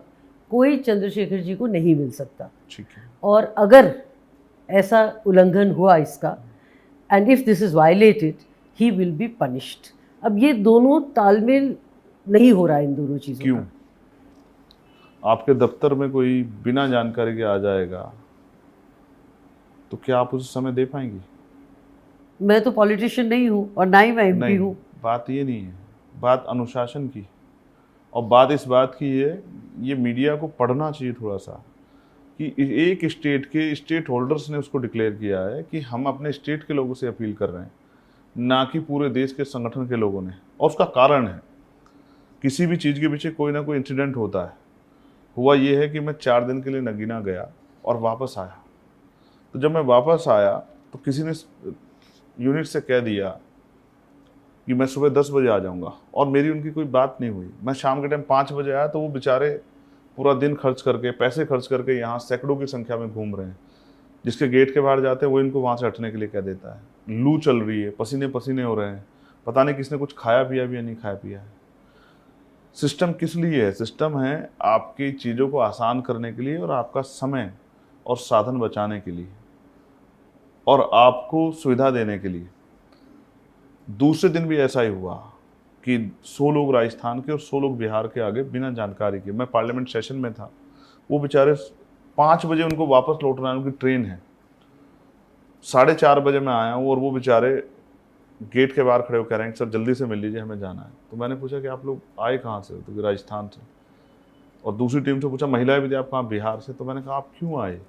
कोई चंद्रशेखर जी को नहीं मिल सकता। ठीक है। और अगर ऐसा उल्लंघन हुआ इसका, and if this is violated he will be punished. अब ये दोनों तालमेल नहीं हो रहा है इन दोनों चीज़ों क्यों? का। आपके दफ्तर में कोई बिना जानकारी के आ जाएगा तो क्या आप उसे समय दे पाएंगी? मैं तो पॉलिटिशियन नहीं हूँ और ना ही मैं एमपी हूँ। बात ये नहीं है, बात अनुशासन की और बात इस बात की है, ये मीडिया को पढ़ना चाहिए थोड़ा सा कि एक स्टेट के स्टेट होल्डर्स ने उसको डिक्लेयर किया है कि हम अपने स्टेट के लोगों से अपील कर रहे हैं, ना कि पूरे देश के संगठन के लोगों ने। और उसका कारण है, किसी भी चीज़ के पीछे कोई ना कोई इंसिडेंट होता है। हुआ ये है कि मैं 4 दिन के लिए नगीना गया और वापस आया। तो जब मैं वापस आया तो किसी ने यूनिट से कह दिया कि मैं सुबह 10 बजे आ जाऊंगा और मेरी उनकी कोई बात नहीं हुई। मैं शाम के टाइम 5 बजे आया तो वो बेचारे पूरा दिन खर्च करके, पैसे खर्च करके यहाँ सैकड़ों की संख्या में घूम रहे हैं। जिसके गेट के बाहर जाते हैं वो इनको वहाँ से हटने के लिए कह देता है। लू चल रही है, पसीने पसीने हो रहे हैं, पता नहीं किसने कुछ खाया पिया भी या नहीं खाया पिया है। सिस्टम किस लिए है? सिस्टम है आपकी चीज़ों को आसान करने के लिए और आपका समय और साधन बचाने के लिए और आपको सुविधा देने के लिए। दूसरे दिन भी ऐसा ही हुआ कि 100 लोग राजस्थान के और 100 लोग बिहार के आगे बिना जानकारी के। मैं पार्लियामेंट सेशन में था, वो बेचारे 5 बजे उनको वापस लौटना है, उनकी ट्रेन है। 4:30 बजे मैं आया हूँ और वो बेचारे गेट के बाहर खड़े हो कह रहे हैं सर जल्दी से मिल लीजिए, हमें जाना है। तो मैंने पूछा कि आप लोग आए कहाँ से? तो राजस्थान से। और दूसरी टीम से पूछा महिलाएं भी थी, आप कहाँ? बिहार से। तो मैंने कहा आप क्यों आए?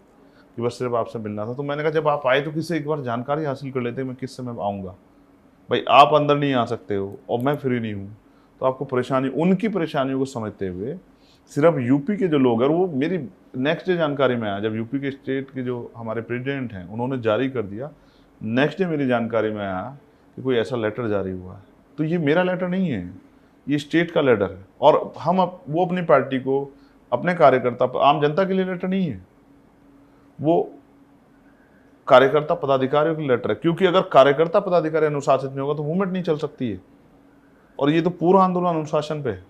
कि बस सिर्फ आपसे मिलना था। तो मैंने कहा जब आप आए तो किससे एक बार जानकारी हासिल कर लेते, मैं किस समय आऊँगा। भाई आप अंदर नहीं आ सकते हो और मैं फ्री नहीं हूँ, तो आपको परेशानी, उनकी परेशानियों को समझते हुए सिर्फ यूपी के जो लोग हैं, वो मेरी नेक्स्ट डे जानकारी में आया। जब यूपी के स्टेट के जो हमारे प्रेसिडेंट हैं उन्होंने जारी कर दिया, नेक्स्ट डे मेरी जानकारी में आया कि कोई ऐसा लेटर जारी हुआ है। तो ये मेरा लेटर नहीं है, ये स्टेट का लेटर है। और वो अपनी पार्टी को, अपने कार्यकर्ता, आम जनता के लिए लेटर नहीं है, वो कार्यकर्ता पदाधिकारियों के लेटर है। क्योंकि अगर कार्यकर्ता पदाधिकारी अनुशासित नहीं होगा तो मूवमेंट नहीं चल सकती है। और ये तो पूरा आंदोलन अनुशासन पे है।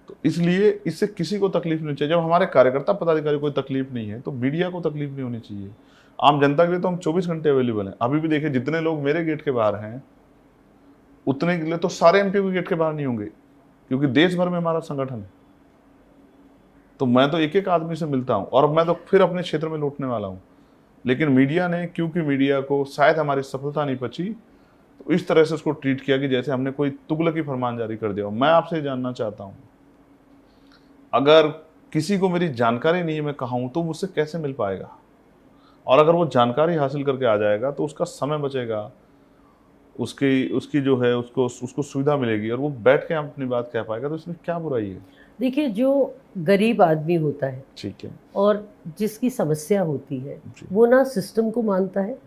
तो इसलिए इससे किसी को तकलीफ नहीं चाहिए। जब हमारे कार्यकर्ता पदाधिकारी को तकलीफ नहीं है तो मीडिया को तकलीफ नहीं होनी चाहिए। आम जनता के लिए तो हम 24 घंटे अवेलेबल हैं। अभी भी देखिए जितने लोग मेरे गेट के बाहर हैं उतने के लिए तो सारे एमपी के गेट के बाहर नहीं होंगे, क्योंकि देश भर में हमारा संगठन है। तो मैं तो एक एक आदमी से मिलता हूं और मैं तो फिर अपने क्षेत्र में लौटने वाला हूं। लेकिन मीडिया ने, क्योंकि मीडिया को शायद हमारी सफलता नहीं पची, तो इस तरह से उसको ट्रीट किया कि जैसे हमने कोई तुगलकी फरमान जारी कर दिया हो। मैं आपसे जानना चाहता हूँ, अगर किसी को मेरी जानकारी नहीं है मैं कहाँ हूँ, तो मुझसे कैसे मिल पाएगा? और अगर वो जानकारी हासिल करके आ जाएगा तो उसका समय बचेगा, उसकी जो है उसको सुविधा मिलेगी और वो बैठ के अपनी बात कह पाएगा, तो इसमें क्या बुराई है? देखिए, जो गरीब आदमी होता है ठीक है, और जिसकी समस्या होती है, जी। वो ना सिस्टम को मानता है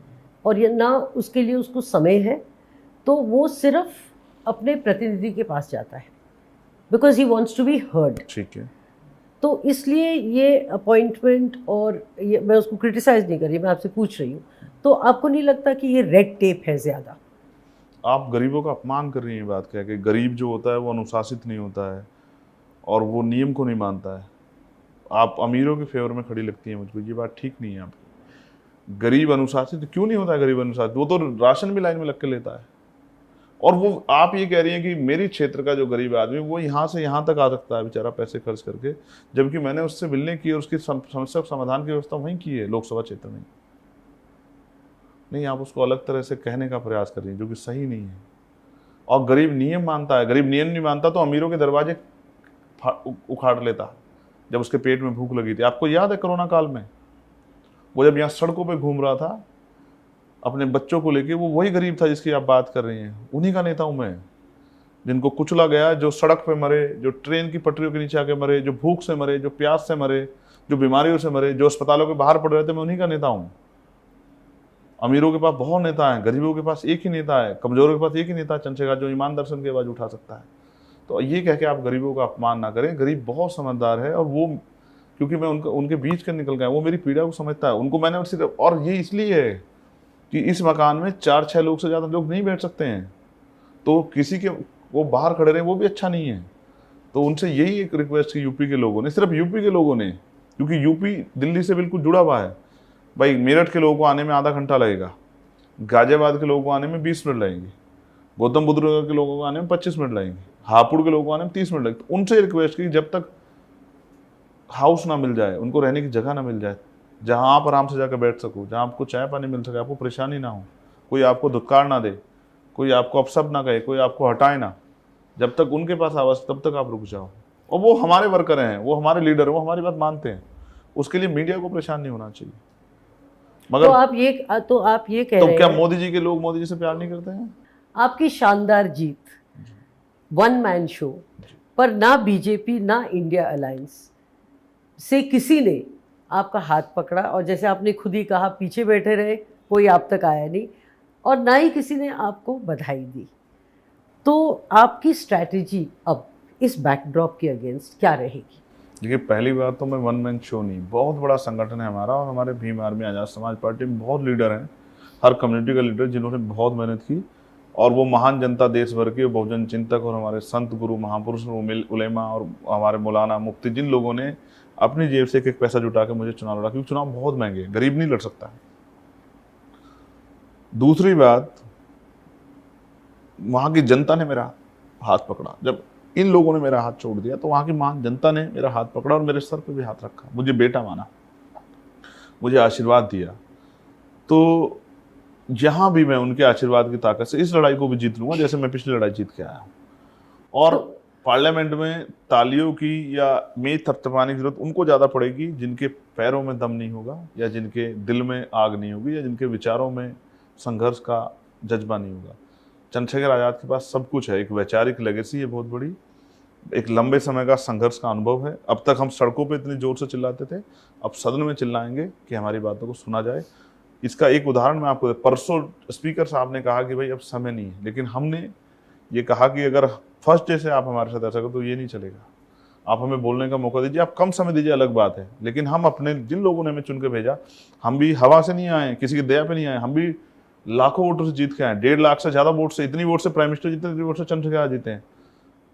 और ये ना उसके लिए उसको समय है, तो वो सिर्फ अपने प्रतिनिधि के पास जाता है, because he wants to be heard. ठीक है। तो इसलिए ये अपॉइंटमेंट, और ये मैं उसको क्रिटिसाइज नहीं कर रही, मैं आपसे पूछ रही हूँ, तो आपको नहीं लगता कि ये रेड टेप है ज़्यादा? आप गरीबों का अपमान कर रही हैं बात कह के। गरीब जो होता है वो अनुशासित नहीं होता है और वो नियम को नहीं मानता है। आप अमीरों के फेवर में खड़ी लगती हैं मुझको, ये बात ठीक नहीं है आपकी। गरीब अनुशासित क्यों नहीं होता है? गरीब अनुशासित वो तो राशन भी लाइन में लग के लेता है। और वो आप ये कह रही हैं कि मेरी क्षेत्र का जो गरीब आदमी वो यहाँ से यहाँ तक आ सकता है बेचारा पैसे खर्च करके, जबकि मैंने उससे मिलने की और उसकी समस्या समाधान की व्यवस्था वहीं की है, लोकसभा क्षेत्र में। नहीं, आप उसको अलग तरह से कहने का प्रयास कर रही हैं, जो कि सही नहीं है। और गरीब नियम मानता है, गरीब नियम नहीं मानता तो अमीरों के दरवाजे उखाड़ लेता जब उसके पेट में भूख लगी थी। आपको याद है कोरोना काल में वो जब यहाँ सड़कों पे घूम रहा था अपने बच्चों को लेके, वो वही गरीब था जिसकी आप बात कर रही हैं। उन्हीं का नेता हूं मैं, जिनको कुचला गया, जो सड़क पे मरे, जो ट्रेन की पटरियों के नीचे आके मरे, जो भूख से मरे, जो प्यास से मरे, जो बीमारियों से मरे, जो अस्पतालों के बाहर पड़ रहे थे, मैं उन्हीं का नेता हूं। अमीरों के पास बहुत नेता हैं, गरीबों के पास एक ही नेता है, कमजोरों के पास एक ही नेता चंचेगा, जो ईमान दर्शन की आवाज उठा सकता है। तो ये कह के आप गरीबों का अपमान ना करें। गरीब बहुत समझदार है और वो, क्योंकि मैं उनके बीच के निकल गया, वो मेरी पीड़ा को समझता है। उनको मैंने सिर्फ, और ये इसलिए है कि इस मकान में 4-6 लोग से ज़्यादा लोग नहीं बैठ सकते हैं, तो किसी के वो बाहर खड़े रहे वो भी अच्छा नहीं है। तो उनसे यही एक रिक्वेस्ट की यूपी के लोगों ने, सिर्फ यूपी के लोगों ने, क्योंकि यूपी दिल्ली से बिल्कुल जुड़ा हुआ है भाई। मेरठ के लोगों को आने में आधा घंटा लगेगा, गाजियाबाद के लोगों को आने में 20 मिनट लगेंगे, गौतम बुद्ध नगर के लोगों को आने में 25 मिनट लगेंगे, हापुड़ के लोगों को आने में 30 मिनट लगेंगे। तो उनसे रिक्वेस्ट की, जब तक हाउस ना मिल जाए, उनको रहने की जगह ना मिल जाए, जहां आप आराम से जाकर बैठ सको, जहां आपको चाय पानी मिल सके, आपको परेशानी ना हो, कोई आपको धुतकार ना दे, कोई आपको अपशब्द ना कहे, कोई आपको हटाए ना, जब तक उनके पास आवाज़ तब तक आप रुक जाओ। और वो हमारे वर्कर हैं, वो हमारे लीडर हैं, वो हमारी बात मानते हैं। उसके लिए मीडिया को परेशान नहीं होना चाहिए। मगर तो आप ये कह तो रहे क्या हैं, मोदी जी के लोग मोदी जी से प्यार नहीं करते हैं? आपकी शानदार जीत, वन मैन शो, पर ना बीजेपी ना इंडिया अलायंस से किसी ने आपका हाथ पकड़ा, और जैसे आपने खुद ही कहा पीछे बैठे रहे, कोई आप तक आया नहीं, और ना ही किसी ने आपको बधाई दी। तो आपकी स्ट्रैटेजी अब इस बैकड्रॉप के अगेंस्ट क्या रहेगी? देखिए, पहली बात तो मैं वन मैन शो नहीं, बहुत बड़ा संगठन है हमारा, और हमारे भीम आर्मी आज़ाद समाज पार्टी में बहुत लीडर हैं, हर कम्युनिटी का लीडर, जिन्होंने बहुत मेहनत की। और वो महान जनता देश भर के बहुजन चिंतक और हमारे संत गुरु महापुरुष उलेमा और हमारे मौलाना मुफ्ती, जिन लोगों ने अपनी जेब से एक पैसा जुटा के मुझे चुनाव लड़ा, क्योंकि चुनाव बहुत महंगे, गरीब नहीं लड़ सकता है। दूसरी बात, वहां की जनता ने मेरा हाथ पकड़ा। जब इन लोगों ने मेरा हाथ छोड़ दिया तो वहां की महान जनता ने मेरा हाथ पकड़ा और मेरे सर पे भी हाथ रखा, मुझे बेटा माना, मुझे आशीर्वाद दिया। तो जहां भी मैं उनके आशीर्वाद की ताकत से इस लड़ाई को भी जीत लूंगा, जैसे मैं पिछली लड़ाई जीत के आया हूं। और पार्लियामेंट में तालियों की या मेज थपथपाने की जरूरत उनको ज़्यादा पड़ेगी जिनके पैरों में दम नहीं होगा, या जिनके दिल में आग नहीं होगी, या जिनके विचारों में संघर्ष का जज्बा नहीं होगा। चंद्रशेखर आज़ाद के पास सब कुछ है, एक वैचारिक लेगेसी है बहुत बड़ी, एक लंबे समय का संघर्ष का अनुभव है। अब तक हम सड़कों पे इतनी जोर से चिल्लाते थे, अब सदन में चिल्लाएंगे कि हमारी बातों को सुना जाए। इसका एक उदाहरण मैं आपको, परसों स्पीकर साहब ने कहा कि भाई अब समय नहीं है, लेकिन हमने ये कहा कि अगर फर्स्ट डे से आप हमारे साथ ऐसा करो तो ये नहीं चलेगा, आप हमें बोलने का मौका दीजिए, आप कम समय दीजिए, अलग बात है, लेकिन हम अपने, जिन लोगों ने हमें चुन के भेजा, हम भी हवा से नहीं आए, किसी की दया पे नहीं आए, हम भी लाखों वोटों से जीत के आए, 1.5 लाख से ज़्यादा वोट से, इतनी वोट से प्राइम मिनिस्टर जीते, इतनी वोट से चंद्रशेखर जीते हैं।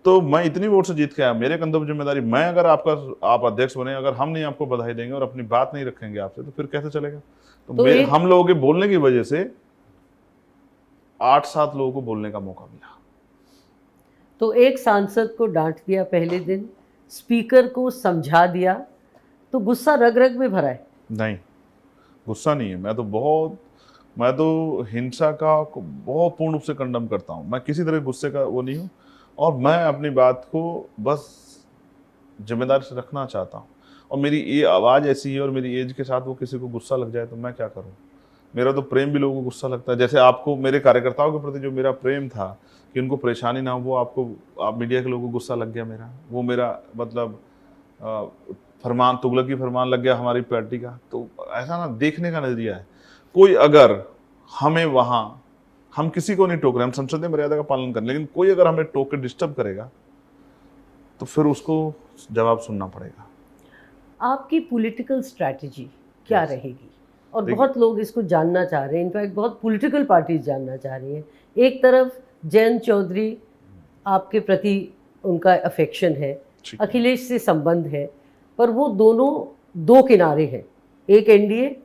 तो मैं इतनी वोट से जीत के आया, मेरे कंधों पर जिम्मेदारी। मैं अगर आप अध्यक्ष बने, अगर हम नहीं आपको बधाई देंगे और अपनी बात नहीं रखेंगे आपसे, तो फिर कैसे चलेगा? तो हम लोगों के बोलने की वजह से 8-7 लोगों को बोलने का मौका मिला। तो एक सांसद को डांट दिया पहले दिन, स्पीकर को समझा दिया, तो गुस्सा रग रग में भरा है? नहीं, गुस्सा नहीं है। मैं तो हिंसा का बहुत पूर्ण रूप से कंडम करता हूँ। मैं किसी तरह गुस्से का वो नहीं हूँ, और मैं अपनी बात को बस जिम्मेदारी से रखना चाहता हूँ। और मेरी ये आवाज़ ऐसी है, और मेरी एज के साथ वो किसी को गुस्सा लग जाए तो मैं क्या करूँ। मेरा तो प्रेम भी लोगों को गुस्सा लगता है। जैसे आपको मेरे कार्यकर्ताओं के प्रति जो मेरा प्रेम था कि उनको परेशानी ना हो, वो आप मीडिया के लोगों को गुस्सा लग गया मेरा, वो मेरा मतलब फरमान, तुगलकी फरमान लग गया हमारी पार्टी का। तो ऐसा ना देखने का नजरिया है। कोई अगर हमें वहाँ, हम किसी को नहीं टोक रहे, हम संसदीय मर्यादा का पालन करें, लेकिन कोई अगर हमें टोक के डिस्टर्ब करेगा तो फिर उसको जवाब सुनना पड़ेगा। आपकी पॉलिटिकल स्ट्रैटेजी क्या रहेगी? और देखिए- बहुत लोग इसको जानना चाह रहे हैं, इनफैक्ट बहुत पॉलिटिकल पार्टीज जानना चाह रही हैं। एक तरफ जयंत चौधरी, आपके प्रति उनका अफेक्शन है, ठीक। अखिलेश से संबंध है, पर वो दोनों दो किनारे हैं, एक एनडीए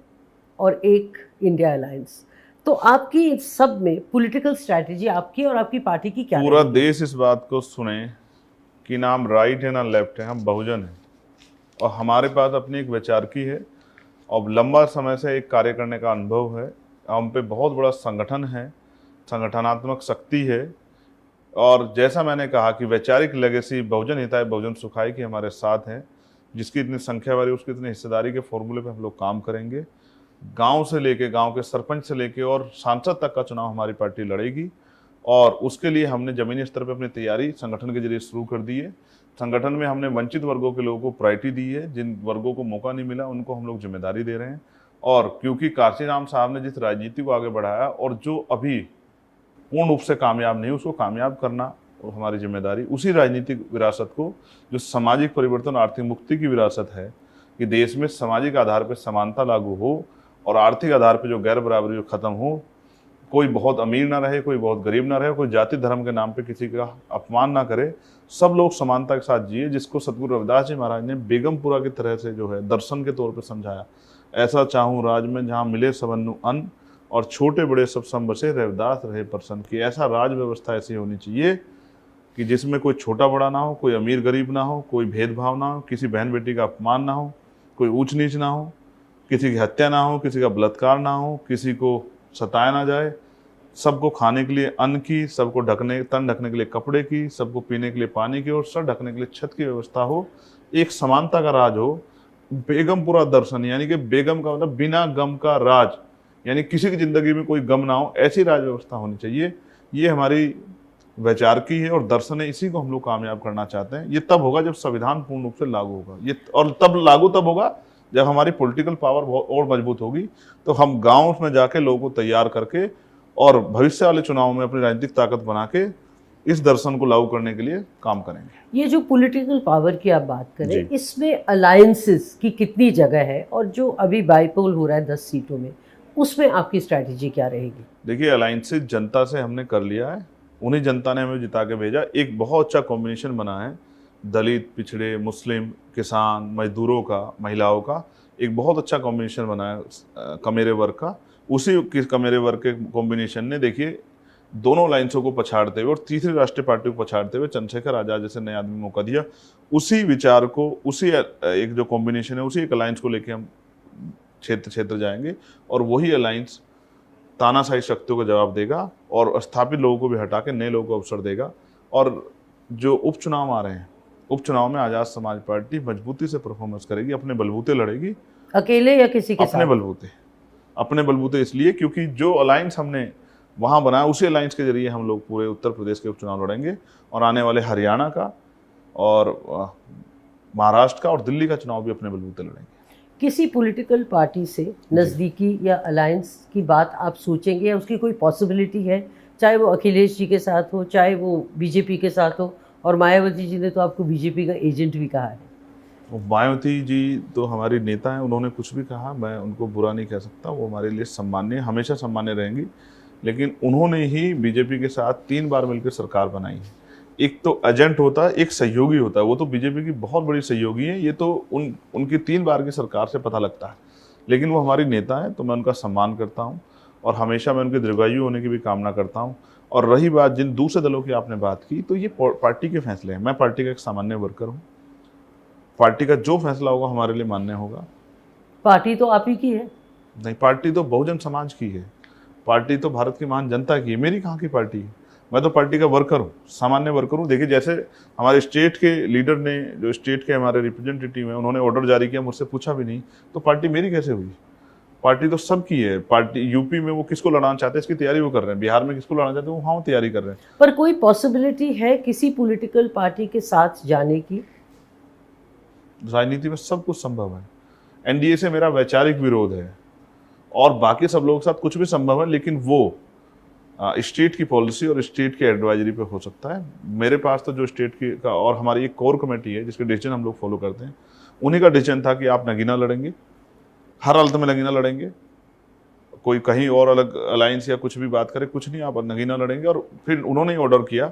और एक इंडिया अलायंस। तो आपकी इस सब में पॉलिटिकल स्ट्रैटेजी आपकी और आपकी पार्टी की क्या पूरा रहेगी? देश इस बात को सुने कि ना हम राइट है ना लेफ्ट है, हम बहुजन हैं, और हमारे पास अपनी एक वैचारिकी है, और लंबा समय से एक कार्य करने का अनुभव है। हम पे बहुत बड़ा संगठन है, संगठनात्मक शक्ति है, और जैसा मैंने कहा कि वैचारिक लेगेसी बहुजन हिताय बहुजन सुखाय की हमारे साथ है। जिसकी इतनी संख्या वाली, उसकी इतनी हिस्सेदारी के फॉर्मूले पे हम लोग काम करेंगे। गांव से लेके, गांव के सरपंच से लेके और सांसद तक का चुनाव हमारी पार्टी लड़ेगी, और उसके लिए हमने जमीनी स्तर पर अपनी तैयारी संगठन के जरिए शुरू कर दी है। संगठन में हमने वंचित वर्गों के लोगों को प्रायोरिटी दी है, जिन वर्गों को मौका नहीं मिला उनको हम लोग जिम्मेदारी दे रहे हैं। और क्योंकि काशीराम साहब ने जिस राजनीति को आगे बढ़ाया और जो अभी पूर्ण रूप से कामयाब नहीं, उसको कामयाब करना और हमारी जिम्मेदारी, उसी राजनीतिक विरासत को, जो सामाजिक परिवर्तन, आर्थिक मुक्ति की विरासत है, कि देश में सामाजिक आधार पर समानता लागू हो और आर्थिक आधार पर जो गैर बराबरी खत्म हो, कोई बहुत अमीर ना रहे, कोई बहुत गरीब ना रहे, कोई जाति धर्म के नाम पे किसी का अपमान ना करे, सब लोग समानता के साथ जिए, जिसको सतगुरु रविदास जी महाराज ने बेगमपुरा की तरह से जो है दर्शन के तौर पे समझाया। ऐसा चाहूँ राज में जहाँ मिले सबन्नु अन्न, और छोटे बड़े सब सम बसे, रविदास रहे प्रसन्न। की ऐसा राज व्यवस्था ऐसी होनी चाहिए कि जिसमें कोई छोटा बड़ा ना हो, कोई अमीर गरीब ना हो, कोई भेदभाव ना हो, किसी बहन बेटी का अपमान ना हो, कोई ऊंच नीच ना हो, किसी की हत्या ना हो, किसी का बलात्कार ना हो, किसी को सताया ना जाए, सबको खाने के लिए अन्न की, सबको तन ढकने के लिए कपड़े की, सबको पीने के लिए पानी की, और सर ढकने के लिए छत की व्यवस्था हो। एक समानता का राज हो। बेगमपुरा दर्शन, यानी कि बेगम का मतलब बिना गम का राज, यानी किसी की जिंदगी में कोई गम ना हो, ऐसी राज व्यवस्था होनी चाहिए। ये हमारी वैचारिकी है और दर्शन है, इसी को हम लोग कामयाब करना चाहते हैं। ये तब होगा जब संविधान पूर्ण रूप से लागू होगा, ये और तब लागू तब होगा जब हमारी पॉलिटिकल पावर और मजबूत होगी। तो हम गाँव में जाके लोगों को तैयार करके और भविष्य वाले चुनाव में अपनी राजनीतिक ताकत बना के इस दर्शन को लागू करने के लिए काम करेंगे। ये जो पॉलिटिकल पावर की आप बात करें, इसमें अलायंसेस की कितनी जगह है, और जो अभी बाईपोल हो रहा है 10 सीटों में, उसमें आपकी स्ट्रैटेजी क्या रहेगी? देखिए, अलायंसेस जनता से हमने कर लिया है, उन्हीं जनता ने हमें जिता के भेजा। एक बहुत अच्छा कॉम्बिनेशन बना है, दलित, पिछड़े, मुस्लिम, किसान, मजदूरों का, महिलाओं का एक बहुत अच्छा कॉम्बिनेशन बना है कमेरे वर्ग का। उसी कमेरे वर्ग के कॉम्बिनेशन ने देखिए दोनों लाइन्सों को पछाड़ते हुए और तीसरी राष्ट्रीय पार्टी को पछाड़ते हुए चंद्रशेखर आजाद जैसे नए आदमी मौका दिया। उसी विचार को, उसी एक जो कॉम्बिनेशन है, उसी एक अलायंस को लेके हम क्षेत्र जाएंगे, और वही अलायंस तानाशाही शक्तियों को जवाब देगा और स्थापित लोगों को भी हटा के नए लोगों को अवसर देगा। और जो उपचुनाव आ रहे हैं, उपचुनाव में आजाद समाज पार्टी मजबूती से परफॉर्मेंस करेगी, अपने बलबूते लड़ेगी। अकेले या किसी के साथ? अपने बलबूते इसलिए क्योंकि जो अलायंस हमने वहाँ बनाया, उसी अलायंस के जरिए हम लोग पूरे उत्तर प्रदेश के उपचुनाव लड़ेंगे, और आने वाले हरियाणा का और महाराष्ट्र का और दिल्ली का चुनाव भी अपने बलबूते लड़ेंगे। किसी पॉलिटिकल पार्टी से नज़दीकी या अलायंस की बात आप सोचेंगे, या उसकी कोई पॉसिबिलिटी है? चाहे वो अखिलेश जी के साथ हो, चाहे वो बीजेपी के साथ हो, और मायावती जी ने तो आपको बीजेपी का एजेंट भी कहा है। मायावती जी तो हमारी नेता हैं, उन्होंने कुछ भी कहा, मैं उनको बुरा नहीं कह सकता, वो हमारे लिए सम्मान्य, हमेशा सम्मान्य रहेंगी। लेकिन उन्होंने ही बीजेपी के साथ 3 बार मिलकर सरकार बनाई है। एक तो एजेंट होता है, एक सहयोगी होता है, वो तो बीजेपी की बहुत बड़ी सहयोगी है। ये तो उनकी 3 बार की सरकार से पता लगता है, लेकिन वो हमारी नेता है, तो मैं उनका सम्मान करता हूँ और हमेशा मैं उनके दीर्घायु होने की भी कामना करता हूँ। और रही बात जिन दूसरे दलों की आपने बात की, तो ये पार्टी के फैसले हैं। मैं पार्टी का एक सामान्य वर्कर हूँ, पार्टी का जो फैसला होगा हमारे लिए मान्य होगा। पार्टी तो आप ही की है। नहीं, पार्टी तो बहुजन समाज की है, पार्टी तो भारत की महान जनता की है, मेरी कहाँ की पार्टी है? मैं तो पार्टी का वर्कर हूँ, सामान्य वर्कर हूँ। देखिए, जैसे हमारे स्टेट के लीडर ने, जो स्टेट के हमारे रिप्रेजेंटेटिव हैं, उन्होंने ऑर्डर जारी किया, मुझसे पूछा भी नहीं, तो पार्टी मेरी कैसे हुई? पार्टी तो सबकी है। पार्टी यूपी में वो किसको लड़ाना चाहते हैं, इसकी तैयारी वो कर रहे हैं। बिहार में किसको लड़ाना चाहते हैं, वो वहाँ तैयारी कर रहे हैं। पर कोई पॉसिबिलिटी है किसी पॉलिटिकल पार्टी के साथ जाने की? राजनीति में सब कुछ संभव है। एनडीए से मेरा वैचारिक विरोध है और बाकी सब लोगों के साथ कुछ भी संभव है, लेकिन वो स्टेट की पॉलिसी और स्टेट के एडवाइजरी पे हो सकता है। मेरे पास तो जो स्टेट की का और हमारी एक कोर कमेटी है जिसके डिसीजन हम लोग फॉलो करते हैं, उन्हीं का डिसीजन था कि आप नगीना लड़ेंगे, हर हालत में नगीना लड़ेंगे। कोई कहीं और अलग अलायंस या कुछ भी बात करे, कुछ नहीं, आप नगीना लड़ेंगे। और फिर उन्होंने ही ऑर्डर किया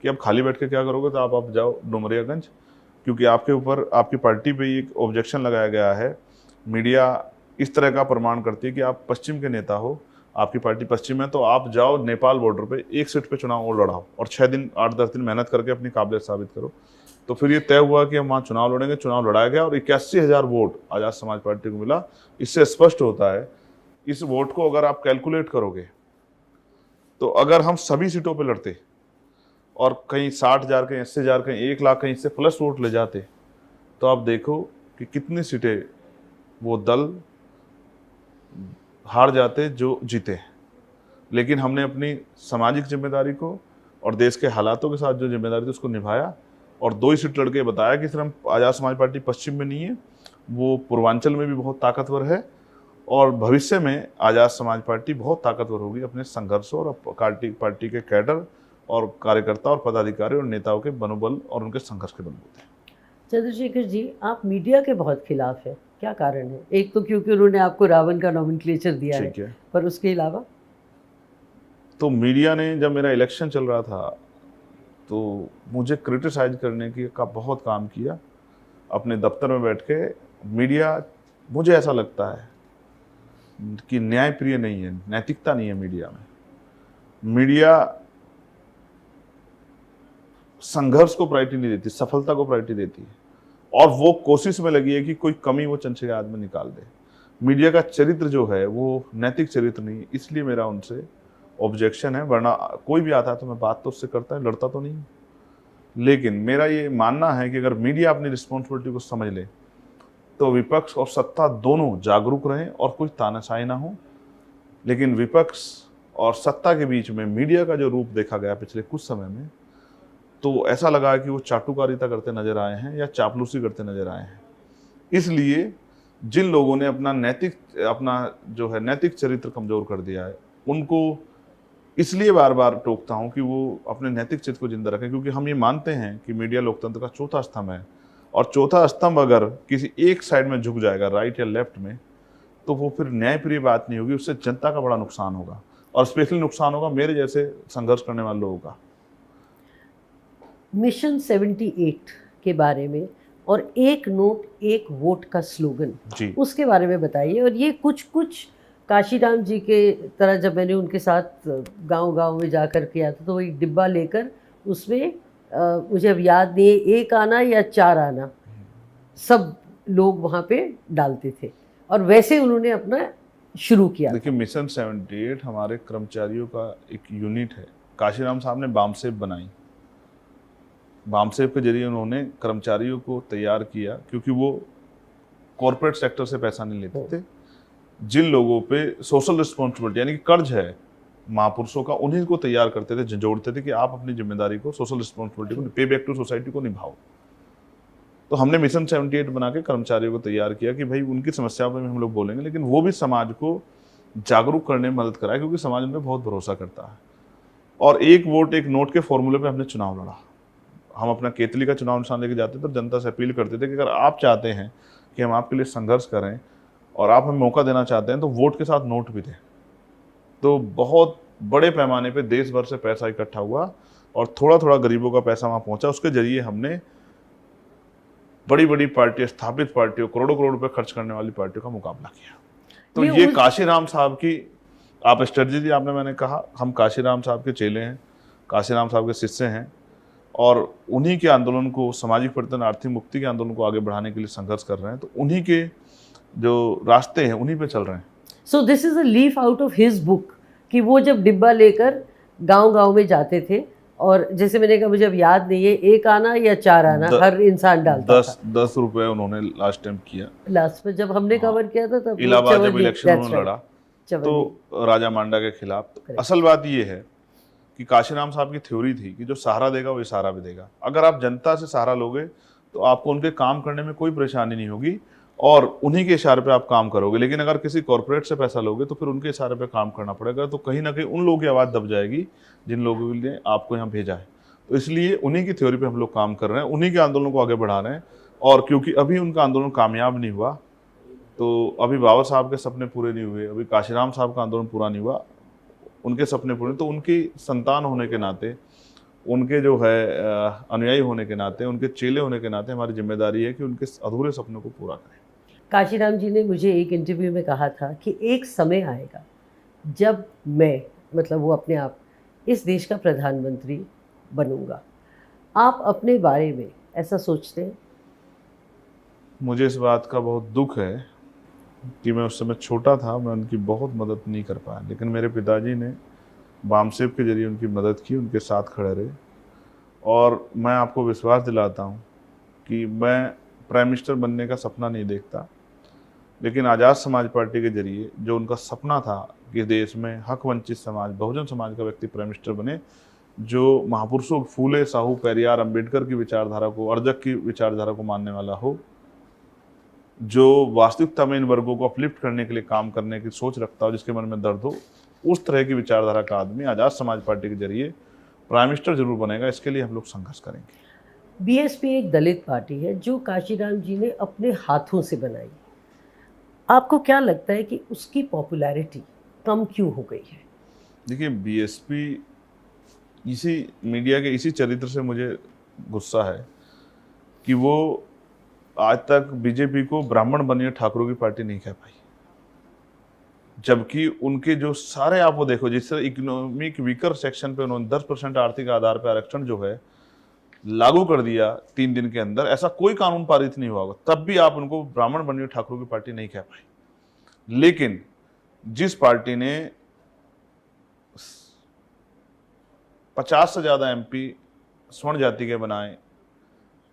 कि अब खाली बैठ के क्या करोगे, तो आप जाओ डुमरियागंज, क्योंकि आपके ऊपर, आपकी पार्टी पे एक ऑब्जेक्शन लगाया गया है। मीडिया इस तरह का प्रमाण करती है कि आप पश्चिम के नेता हो, आपकी पार्टी पश्चिम है, तो आप जाओ नेपाल बॉर्डर पे एक सीट पे चुनाव और लड़ाओ और 6 दिन 8-10 दिन मेहनत करके अपनी काबिलियत साबित करो। तो फिर ये तय हुआ कि हम वहाँ चुनाव लड़ेंगे। चुनाव लड़ाया गया और 81,000 वोट आज़ाद समाज पार्टी को मिला। इससे स्पष्ट होता है, इस वोट को अगर आप कैलकुलेट करोगे तो अगर हम सभी सीटों पर लड़ते और कहीं 60,000, कहीं 80,000, कहीं 1 लाख, कहीं इससे प्लस वोट ले जाते, तो आप देखो कि कितनी सीटें वो दल हार जाते जो जीते। लेकिन हमने अपनी सामाजिक जिम्मेदारी को और देश के हालातों के साथ जो जिम्मेदारी थी उसको निभाया और 2 ही सीट लड़के बताया कि सिर्फ आज़ाद समाज पार्टी पश्चिम में नहीं है, वो पूर्वांचल में भी बहुत ताकतवर है और भविष्य में आज़ाद समाज पार्टी बहुत ताकतवर होगी अपने संघर्षों और पार्टी के कैडर और कार्यकर्ता और पदाधिकारी और नेताओं के मनोबल और उनके संघर्ष के बलबूते। चंद्रशेखर जी, आप मीडिया के बहुत खिलाफ है, क्या कारण है? एक तो क्योंकि उन्होंने आपको रावण का नॉमेनक्लेचर दिया है, पर उसके अलावा? तो मीडिया ने, जब मेरा इलेक्शन चल रहा था तो मुझे क्रिटिसाइज करने का बहुत काम किया अपने दफ्तर में बैठ के। मीडिया, मुझे ऐसा लगता है कि न्यायप्रिय नहीं है, नैतिकता नहीं है मीडिया में। मीडिया संघर्ष को प्रायोरिटी नहीं देती, सफलता को प्रायोरिटी देती है और वो कोशिश में लगी है कि कोई कमी वो चंचेगा आदमी निकाल दे। मीडिया का चरित्र जो है वो नैतिक चरित्र नहीं, इसलिए मेरा उनसे ऑब्जेक्शन है। वरना कोई भी आता है तो मैं बात तो उससे करता है, लड़ता तो नहीं। लेकिन मेरा ये मानना है कि अगर मीडिया अपनी रिस्पॉन्सिबिलिटी को समझ ले तो विपक्ष और सत्ता दोनों जागरूक रहें और कोई तानाशाही ना हो। लेकिन विपक्ष और सत्ता के बीच में मीडिया का जो रूप देखा गया पिछले कुछ समय में, तो ऐसा लगा कि वो चाटुकारिता करते नजर आए हैं या चापलूसी करते नजर आए हैं। इसलिए जिन लोगों ने अपना जो है नैतिक चरित्र कमजोर कर दिया है, उनको इसलिए बार बार टोकता हूं कि वो अपने नैतिक चरित्र को जिंदा रखें, क्योंकि हम ये मानते हैं कि मीडिया लोकतंत्र का चौथा स्तंभ है और चौथा स्तंभ अगर किसी एक साइड में झुक जाएगा, राइट या लेफ्ट में, तो वो फिर न्यायप्रिय बात नहीं होगी, उससे जनता का बड़ा नुकसान होगा और स्पेशली नुकसान होगा मेरे जैसे संघर्ष करने वाले लोगों का। मिशन 78 के बारे में और एक नोट एक वोट का स्लोगन, उसके बारे में बताइए। और ये कुछ काशीराम जी के तरह, जब मैंने उनके साथ गांव-गांव में जा कर के आता तो वो एक डिब्बा लेकर उसमें मुझे अब याद नहीं है 1 आना या 4 आना, सब लोग वहाँ पे डालते थे और वैसे उन्होंने अपना शुरू किया। देखिए, मिशन 78 हमारे कर्मचारियों का एक यूनिट है। काशीराम साहब ने बामसेब बनाई, बामसेब के जरिए उन्होंने कर्मचारियों को तैयार किया, क्योंकि वो कॉर्पोरेट सेक्टर से पैसा नहीं लेते थे। जिन लोगों पे सोशल रिस्पॉन्सिबिलिटी यानी कि कर्ज है महापुरुषों का, उन्हीं को तैयार करते थे, झंझोड़ते थे कि आप अपनी जिम्मेदारी को, सोशल रिस्पॉन्सिबिलिटी को, पे बैक टू सोसाइटी को निभाओ। तो हमने मिशन 78 बना के कर्मचारियों को तैयार किया कि भाई उनकी समस्याओं पर हम लोग बोलेंगे, लेकिन वो भी समाज को जागरूक करने में मदद कराए, क्योंकि समाज उनमें बहुत भरोसा करता है। और एक वोट एक नोट के फॉर्मूले पे हमने चुनाव लड़ा। हम अपना केतली का चुनाव निशान लेके जाते थे तो जनता से अपील करते थे कि अगर आप चाहते हैं कि हम आपके लिए संघर्ष करें और आप हमें मौका देना चाहते हैं तो वोट के साथ नोट भी दें। तो बहुत बड़े पैमाने पे देश भर से पैसा इकट्ठा हुआ और थोड़ा थोड़ा गरीबों का पैसा वहाँ पहुँचा। उसके जरिए हमने बड़ी बड़ी पार्टी, स्थापित पार्टियों, करोड़ों करोड़ रुपए खर्च करने वाली पार्टियों का मुकाबला किया। तो ये काशीराम साहब की आप स्ट्रेटजी दी आपने, मैंने कहा हम काशीराम साहब के चेले हैं, काशीराम साहब के शिष्य हैं और उन्हीं के आंदोलन को, सामाजिक परिवर्तन, आर्थिक मुक्ति के आंदोलन को आगे बढ़ाने के लिए संघर्ष कर रहे हैं। तो उन्हीं के जो रास्ते हैं उन्हीं पे चल रहे हैं। So this is a leaf out of his book कि वो जब डिब्बा लेकर गांव-गांव में जाते थे और जैसे मैंने कहा मुझे अब याद नहीं है 1 आना या 4 आना हर इंसान डालता था। 10 रुपए उन्होंने लास्ट टाइम किया। लास्ट में जब हमने कवर किया था तब इलाहाबाद जब इलेक्शन उन्होंने लड़ा चवन्नी। तो राजा मांडा के खिलाफ। तो असल बात ये है कि काशीराम साहब की थ्योरी थी कि जो सहारा देगा वो इशारा भी देगा। अगर आप जनता से सहारा लोगे तो आपको उनके काम करने में कोई परेशानी नहीं होगी और उन्हीं के इशारे पे आप काम करोगे। लेकिन अगर किसी कॉर्पोरेट से पैसा लोगे तो फिर उनके इशारे पे काम करना पड़ेगा, तो कहीं ना कहीं उन लोगों की आवाज़ दब जाएगी जिन लोगों के लिए आपको यहाँ भेजा है। तो इसलिए उन्हीं की थ्योरी पे हम लोग काम कर रहे हैं, उन्हीं के आंदोलन को आगे बढ़ा रहे हैं। और क्योंकि अभी उनका आंदोलन कामयाब नहीं हुआ, तो अभी बाबा साहब के सपने पूरे नहीं हुए, अभी काशीराम साहब का आंदोलन पूरा नहीं हुआ, उनके सपने पूरे, तो उनकी संतान होने के नाते, उनके जो है अनुयायी होने के नाते, उनके चेले होने के नाते हमारी जिम्मेदारी है कि उनके अधूरे सपनों को पूरा करें। काशीराम जी ने मुझे एक इंटरव्यू में कहा था कि एक समय आएगा जब मैं, मतलब वो अपने आप, इस देश का प्रधानमंत्री बनूंगा। आप अपने बारे में ऐसा सोचते हैं? मुझे इस बात का बहुत दुख है कि मैं उस समय छोटा था, मैं उनकी बहुत मदद नहीं कर पाया, लेकिन मेरे पिताजी ने बामसेब के जरिए उनकी मदद की, उनके साथ खड़े रहे। और मैं आपको विश्वास दिलाता हूँ कि मैं प्राइम मिनिस्टर बनने का सपना नहीं देखता, लेकिन आज़ाद समाज पार्टी के जरिए जो उनका सपना था कि देश में हक वंचित समाज, बहुजन समाज का व्यक्ति प्राइम मिनिस्टर बने, जो महापुरुषों फूले, साहू, पेरियार, अंबेडकर की विचारधारा को, अर्जक की विचारधारा को मानने वाला हो, जो वास्तविकता में इन वर्गों को अपलिफ्ट करने के लिए काम करने की सोच रखता हो, जिसके मन में दर्द हो, उस तरह की विचारधारा का आदमी आज़ाद समाज पार्टी के जरिए प्राइम मिनिस्टर जरूर बनेगा। इसके लिए हम लोग संघर्ष करेंगे। बीएसपी एक दलित पार्टी है जो काशीराम जी ने अपने हाथों से बनाई। आपको क्या लगता है कि उसकी पॉपुलैरिटी कम क्यों हो गई है? देखिए, बीएसपी इसी मीडिया के इसी चरित्र से मुझे गुस्सा है कि वो आज तक बीजेपी को ब्राह्मण बनिए ठाकुरों की पार्टी नहीं कह पाई, जबकि उनके जो सारे, आप वो देखो, जिस तरह इकोनॉमिक वीकर सेक्शन पे उन्होंने 10% आर्थिक आधार पर आरक्षण जो है लागू कर दिया 3 दिन के अंदर, ऐसा कोई कानून पारित नहीं हुआ होगा, तब भी आप उनको ब्राह्मण बनिए ठाकुरों की पार्टी नहीं कह पाई। लेकिन जिस पार्टी ने 50 से ज्यादा एमपी स्वर्ण जाति के बनाए,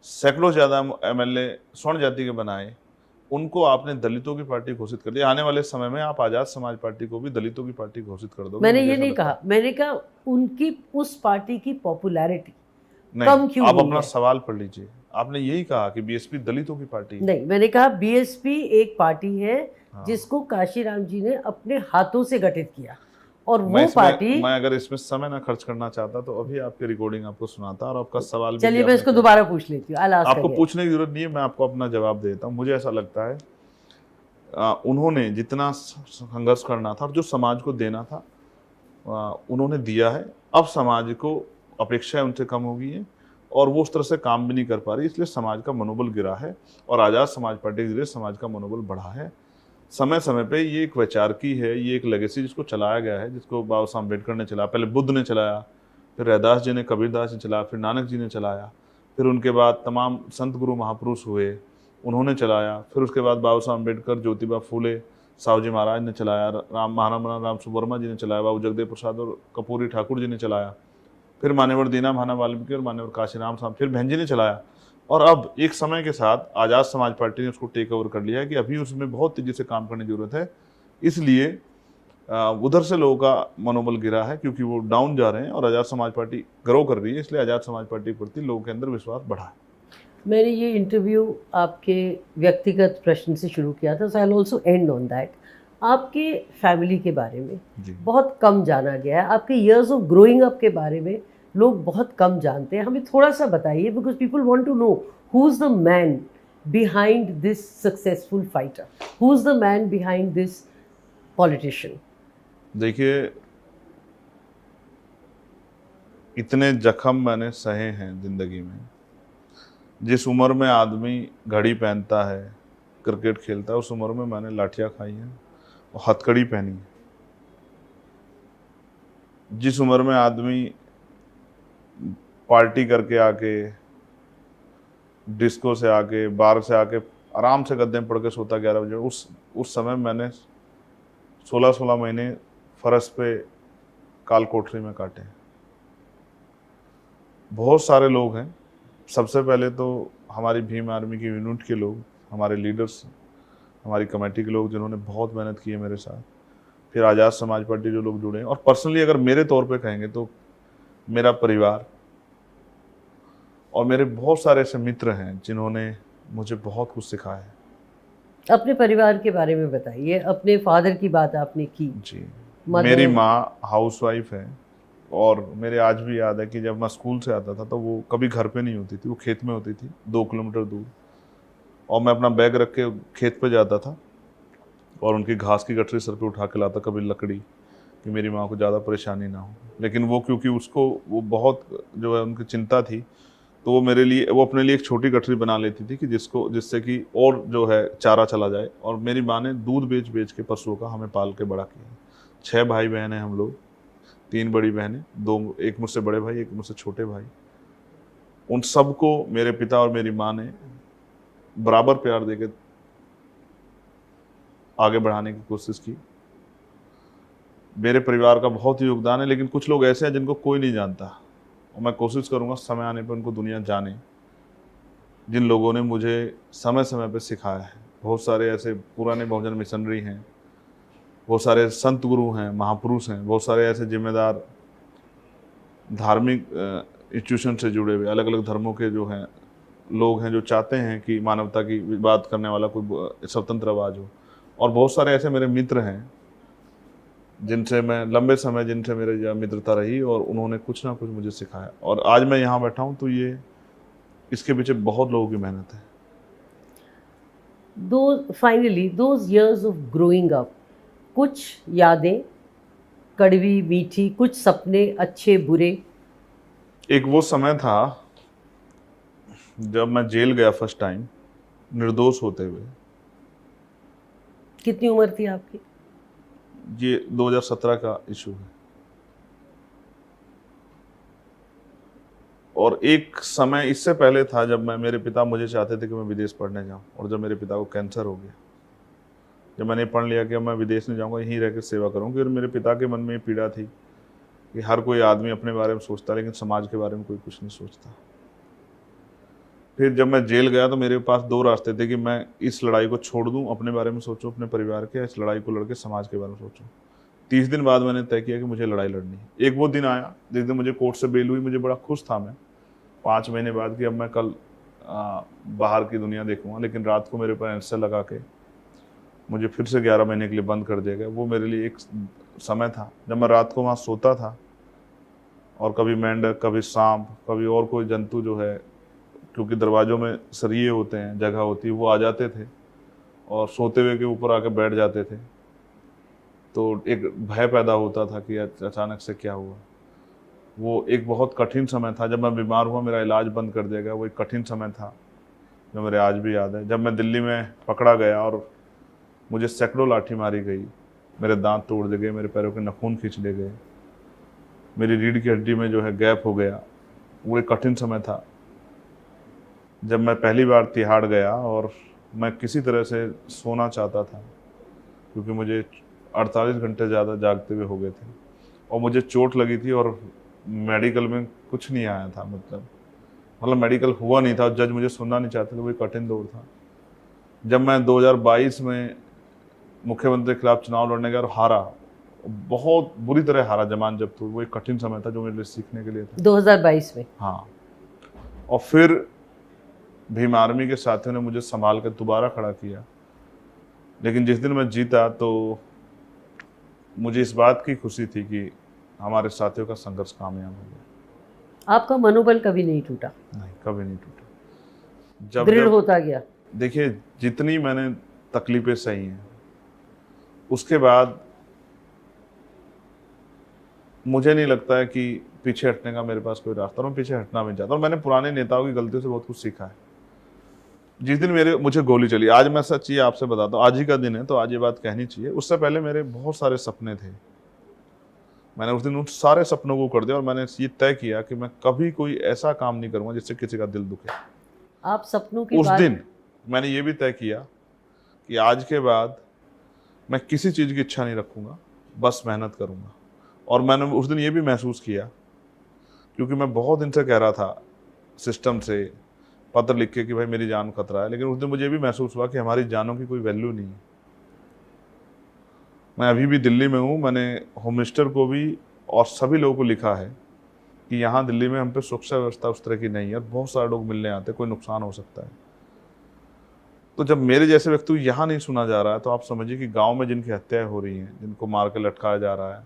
सैकड़ों ज्यादा एमएलए स्वर्ण जाति के बनाए, उनको आपने दलितों की पार्टी घोषित कर दिया। आने वाले समय में आप आजाद समाज पार्टी को भी दलितों की पार्टी घोषित कर दो। मैंने ये नहीं कहा, मैंने कहा उनकी उस पार्टी की पॉपुलैरिटी कम नहीं, क्यों आप हुई अपना है? सवाल पढ़ लीजिए, आपने यही कहा कि बीएसपी दलितों की पार्टी है। नहीं, मैंने कहा बीएसपी एक पार्टी है हाँ। जिसको काशीराम जी ने अपने हाथों से गठित किया, और वो मैं पार्टी, मैं अगर इसमें समय ना खर्च करना चाहता तो अभी आपकी रिकॉर्डिंग आपको सुनाता और आपका सवाल भी चलिए मैं आपने इसको किया। दोबारा पूछ लेती हूँ। आपको पूछने की जरूरत नहीं है, मैं आपको अपना जवाब देता हूँ। मुझे ऐसा लगता है उन्होंने जितना संघर्ष करना था और जो समाज को देना था उन्होंने दिया है। अब समाज को अपेक्षाएं उनसे कम हो गई है और वो उस तरह से काम भी नहीं कर पा रही, इसलिए समाज का मनोबल गिरा है और आज़ाद समाज पार्टी के जरिए समाज का मनोबल बढ़ा है। समय समय पे ये एक वैचारिकी है, ये एक लेगेसी जिसको चलाया गया है, जिसको बाबा साहब अम्बेडकर ने चलाया, पहले बुद्ध ने चलाया, फिर रैदास जी ने, कबीरदास ने चलाया, फिर नानक जी ने चलाया, फिर उनके बाद तमाम संत गुरु महापुरुष हुए, उन्होंने चलाया, फिर उसके बाद बाबा साहब अम्बेडकर, ज्योतिबा फूले, साहू जी महाराज ने चलाया, महाराणा राम सुब्बर्मा जी ने चलाया, बाबू जगदेव प्रसाद और कपूरी ठाकुर जी ने चलाया, फिर मान्यवर दीना भाना वाल्मीकि और मान्यवर काशीराम साहब, फिर बहन जी ने चलाया। और अब एक समय के साथ आज़ाद समाज पार्टी ने उसको टेक ओवर कर लिया है कि अभी उसमें बहुत तेजी से काम करने की जरूरत है। इसलिए उधर से लोगों का मनोबल गिरा है क्योंकि वो डाउन जा रहे हैं और आज़ाद समाज पार्टी ग्रो कर रही है, इसलिए आज़ाद समाज पार्टी के प्रति लोगों के अंदर विश्वास बढ़ा है। मैंने ये इंटरव्यू आपके व्यक्तिगत प्रश्न से शुरू किया था, so I will also end on that. आपके फैमिली के बारे में बहुत कम जाना गया है, आपके इयर्स ऑफ ग्रोइंग अप के बारे में लोग बहुत कम जानते हैं। हमें थोड़ा सा बताइए, because people want to know who is the man behind this successful fighter, who is the man behind this politician. देखिए, इतने जख्म मैंने सहे हैं जिंदगी में। जिस उम्र में आदमी घड़ी पहनता है, क्रिकेट खेलता है, उस उम्र में मैंने लाठियाँ खाई हैं और हथकड़ी पहनी है। जिस उम्र में आदमी पार्टी करके आके, डिस्को से आके, बार से आके आराम से गद्दे में पड़ के सोता 11 बजे, उस समय मैंने 16-16 महीने फरस पे काल कोठरी में काटे। बहुत सारे लोग हैं। सबसे पहले तो हमारी भीम आर्मी की यूनिट के लोग, हमारे लीडर्स, हमारी कमेटी के लोग जिन्होंने बहुत मेहनत की है मेरे साथ। फिर आज़ाद समाज पार्टी जो लोग जुड़े हैं, और पर्सनली अगर मेरे तौर पे कहेंगे तो मेरा परिवार और मेरे बहुत सारे ऐसे मित्र हैं जिन्होंने मुझे बहुत कुछ सिखाया है। अपने परिवार के बारे में बताइए। अपने फादर की बात आपने की। जी, मदर- मेरी माँ हाउसवाइफ है, और मेरे आज भी याद है कि जब मैं स्कूल से आता था तो वो कभी घर पे नहीं होती थी, वो खेत में होती थी 2 किलोमीटर दूर, और मैं अपना बैग रख के खेत पे जाता था और उनकी घास की गठरी सर पे उठा के लाता, कभी लकड़ी, कि मेरी माँ को ज़्यादा परेशानी ना हो। लेकिन वो क्योंकि उसको वो बहुत जो है उनकी चिंता थी, तो वो मेरे लिए, वो अपने लिए एक छोटी गठरी बना लेती थी कि जिससे कि और जो है चारा चला जाए। और मेरी माँ ने दूध बेच बेच के पशुओं का हमें पाल के बड़ा किया। 6 भाई बहन हैं हम लोग, 3 बड़ी बहनें, 2, एक मुझसे बड़े भाई, एक मुझसे छोटे भाई। उन सबको मेरे पिता और मेरी माँ ने बराबर प्यार देके आगे बढ़ाने की कोशिश की। मेरे परिवार का बहुत ही योगदान है, लेकिन कुछ लोग ऐसे हैं जिनको कोई नहीं जानता, और मैं कोशिश करूंगा समय आने पर उनको दुनिया जाने, जिन लोगों ने मुझे समय समय पर सिखाया है। बहुत सारे ऐसे पुराने बहुजन मिशनरी हैं, बहुत सारे संत गुरु हैं, महापुरुष हैं, बहुत सारे ऐसे जिम्मेदार धार्मिक इंस्टीट्यूशन से जुड़े हुए अलग अलग धर्मों के जो हैं लोग हैं, जो चाहते हैं कि मानवता की बात करने वाला कोई स्वतंत्र आवाज हो। और बहुत सारे ऐसे मेरे मित्र हैं जिनसे मैं लंबे समय, जिनसे मेरी मित्रता रही, और उन्होंने कुछ ना कुछ मुझे सिखाया। और आज मैं यहाँ बैठा हूँ तो ये इसके पीछे बहुत लोगों की मेहनत है। Finally those years of growing up, कुछ यादें कड़वी मीठी, कुछ सपने अच्छे बुरे। एक वो समय था जब मैं जेल गया फर्स्ट टाइम, निर्दोष होते हुए। कितनी उम्र थी आपकी? ये 2017 का इशू है। और एक समय इससे पहले था जब मेरे पिता मुझे चाहते थे कि मैं विदेश पढ़ने जाऊं, और जब मेरे पिता को कैंसर हो गया, जब मैंने पढ़ लिया कि मैं विदेश नहीं जाऊंगा, यहीं रह कर सेवा करूंगी। और मेरे पिता के मन में ये पीड़ा थी कि हर कोई आदमी अपने बारे में सोचता, लेकिन समाज के बारे में कोई कुछ नहीं सोचता। फिर जब मैं जेल गया तो मेरे पास 2 रास्ते थे कि मैं इस लड़ाई को छोड़ दूं, अपने बारे में सोचूं, अपने परिवार के, इस लड़ाई को लड़के समाज के बारे में सोचूं। 30 दिन बाद मैंने तय किया कि मुझे लड़ाई लड़नी है। एक वो दिन आया जिस दिन मुझे कोर्ट से बेल हुई। मुझे बड़ा खुश था मैं 5 महीने बाद कि अब मैं कल बाहर की दुनिया देखूंगा। लेकिन रात को मेरे पर ऐसे लगा के मुझे फिर से 11 महीने के लिए बंद कर दिया गया। वो मेरे लिए एक समय था जब मैं रात को वहाँ सोता था, और कभी मेंढक, कभी सांप, कभी और कोई जंतु जो है, क्योंकि दरवाजों में सरिये होते हैं, जगह होती है, वो आ जाते थे और सोते हुए के ऊपर आके बैठ जाते थे। तो एक भय पैदा होता था कि अचानक से क्या हुआ। वो एक बहुत कठिन समय था। जब मैं बीमार हुआ, मेरा इलाज बंद कर दिया गया, वो एक कठिन समय था जो मेरे आज भी याद है। जब मैं दिल्ली में पकड़ा गया और मुझे सैकड़ों लाठी मारी गई, मेरे दांत तोड़ दिए गए, मेरे पैरों के नाखून खींच लिए गए, मेरी रीढ़ की हड्डी में जो है गैप हो गया, वो एक कठिन समय था। जब मैं पहली बार तिहाड़ गया और मैं किसी तरह से सोना चाहता था, क्योंकि मुझे 48 घंटे ज़्यादा जागते हुए हो गए थे, और मुझे चोट लगी थी, और मेडिकल में कुछ नहीं आया था, मतलब मेडिकल हुआ नहीं था, जज मुझे सुनना नहीं चाहते थे। वो एक कठिन दौर था। जब मैं 2022 में मुख्यमंत्री के खिलाफ चुनाव लड़ने गया और हारा, बहुत बुरी तरह हारा, जमान जब्त हुई, वो एक कठिन समय था जो मेरे लिए सीखने के लिए था। 2022 में? हाँ। और फिर भीम आर्मी के साथियों ने मुझे संभाल कर दोबारा खड़ा किया। लेकिन जिस दिन मैं जीता तो मुझे इस बात की खुशी थी कि हमारे साथियों का संघर्ष कामयाब हो गया। आपका मनोबल कभी नहीं टूटा? नहीं, कभी नहीं टूटा। दृढ़ होता गया? देखिए, जितनी मैंने तकलीफें सही हैं, उसके बाद मुझे नहीं लगता है कि पीछे हटने का मेरे पास कोई रास्ता, और मैं पीछे हटना भी नहीं चाहता। और मैंने पुराने नेताओं की गलतियों से बहुत कुछ सीखा है। जिस दिन मुझे गोली चली, आज मैं सच ये आपसे बताता हूँ, आज ही का दिन है तो आज ये बात कहनी चाहिए। उससे पहले मेरे बहुत सारे सपने थे। मैंने उस दिन उन सारे सपनों को कर दिया, और मैंने ये तय किया कि मैं कभी कोई ऐसा काम नहीं करूंगा जिससे किसी का दिल दुखे। आप सपनों की उस दिन मैंने ये भी तय किया कि आज के बाद मैं किसी चीज़ की इच्छा नहीं रखूँगा, बस मेहनत करूँगा। और मैंने उस दिन ये भी महसूस किया, क्योंकि मैं बहुत दिन से कह रहा था सिस्टम से पत्र लिख के कि भाई मेरी जान खतरा है, लेकिन उस दिन मुझे ये भी महसूस हुआ कि हमारी जानों की कोई वैल्यू नहीं है। मैं अभी भी दिल्ली में हूँ, मैंने होम मिनिस्टर को भी और सभी लोगों को लिखा है कि यहाँ दिल्ली में हम पे सुरक्षा व्यवस्था उस तरह की नहीं है और बहुत सारे लोग मिलने आते हैं, कोई नुकसान हो सकता है। तो जब मेरे जैसे व्यक्ति को यहाँ नहीं सुना जा रहा है, तो आप समझिए कि गांव में जिनकी हत्याएं हो रही हैं, जिनको मार के लटकाया जा रहा है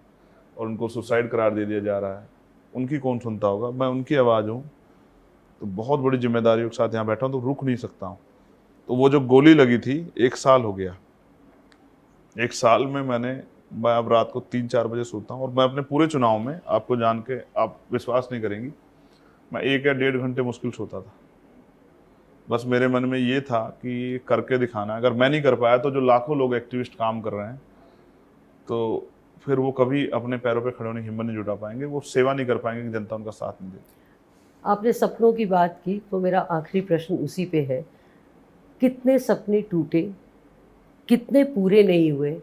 और उनको सुसाइड करार दे दिया जा रहा है, उनकी कौन सुनता होगा। मैं उनकी आवाज़ हूँ, तो बहुत बड़ी जिम्मेदारियों के साथ यहाँ बैठा हूँ, तो रुक नहीं सकता हूँ। तो वो जो गोली लगी थी, 1 साल हो गया। 1 साल में मैं अब रात को 3-4 बजे सोता हूँ, और मैं अपने पूरे चुनाव में, आपको जान के आप विश्वास नहीं करेंगी, मैं 1 या 1.5 घंटे मुश्किल सोता था। बस मेरे मन में ये था कि करके दिखाना है। अगर मैं नहीं कर पाया तो जो लाखों लोग एक्टिविस्ट काम कर रहे हैं, तो फिर वो कभी अपने पैरों पे खड़े होने की हिम्मत नहीं जुटा पाएंगे, वो सेवा नहीं कर पाएंगे कि जनता उनका साथ नहीं देती। आपने सपनों की बात की, तो मेरा आखिरी प्रश्न उसी पे है, कितने सपने टूटे, कितने पूरे नहीं हुए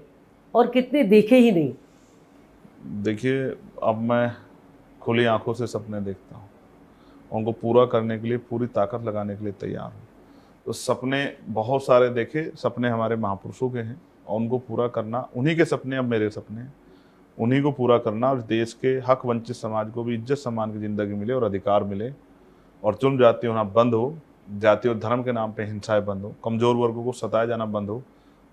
और कितने देखे ही नहीं? देखिए, अब मैं खुली आंखों से सपने देखता हूँ, उनको पूरा करने के लिए पूरी ताकत लगाने के लिए तैयार हूँ। तो सपने बहुत सारे देखे, सपने हमारे महापुरुषों के हैं, और उनको पूरा करना, उन्हीं के सपने अब मेरे सपने हैं, उन्हीं को पूरा करना, और देश के हक वंचित समाज को भी इज्जत सम्मान की ज़िंदगी मिले और अधिकार मिले, और जुल्म जाति होना बंद हो, जाति और धर्म के नाम पे हिंसाएं बंद हो, कमज़ोर वर्गों को सताया जाना बंद हो,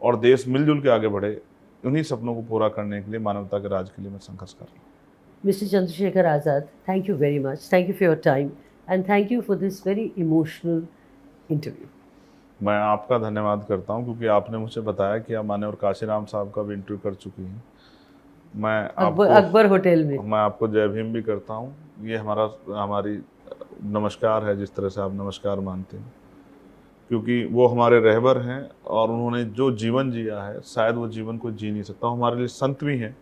और देश मिलजुल के आगे बढ़े। उन्हीं सपनों को पूरा करने के लिए, मानवता के राज के लिए मैं संघर्ष कर रहा हूँ। Mr. Chandrasekhar Azad, thank you very much. Thank you for your time and thank you for this very emotional interview. मैं आपका धन्यवाद करता हूं, क्योंकि आपने मुझे बताया कि आप माननीय काशीराम साहब का भी इंटरव्यू कर चुकी हैं। मैं अकबर होटल में मैं आपको जय भीम भी करता हूं। ये हमारी नमस्कार है, जिस तरह से आप नमस्कार मानते हैं, क्योंकि वो हमारे रहबर हैं और उन्होंने जो जीवन जिया है, शायद वो जीवन को जी नहीं सकता। हमारे लिए संत भी हैं।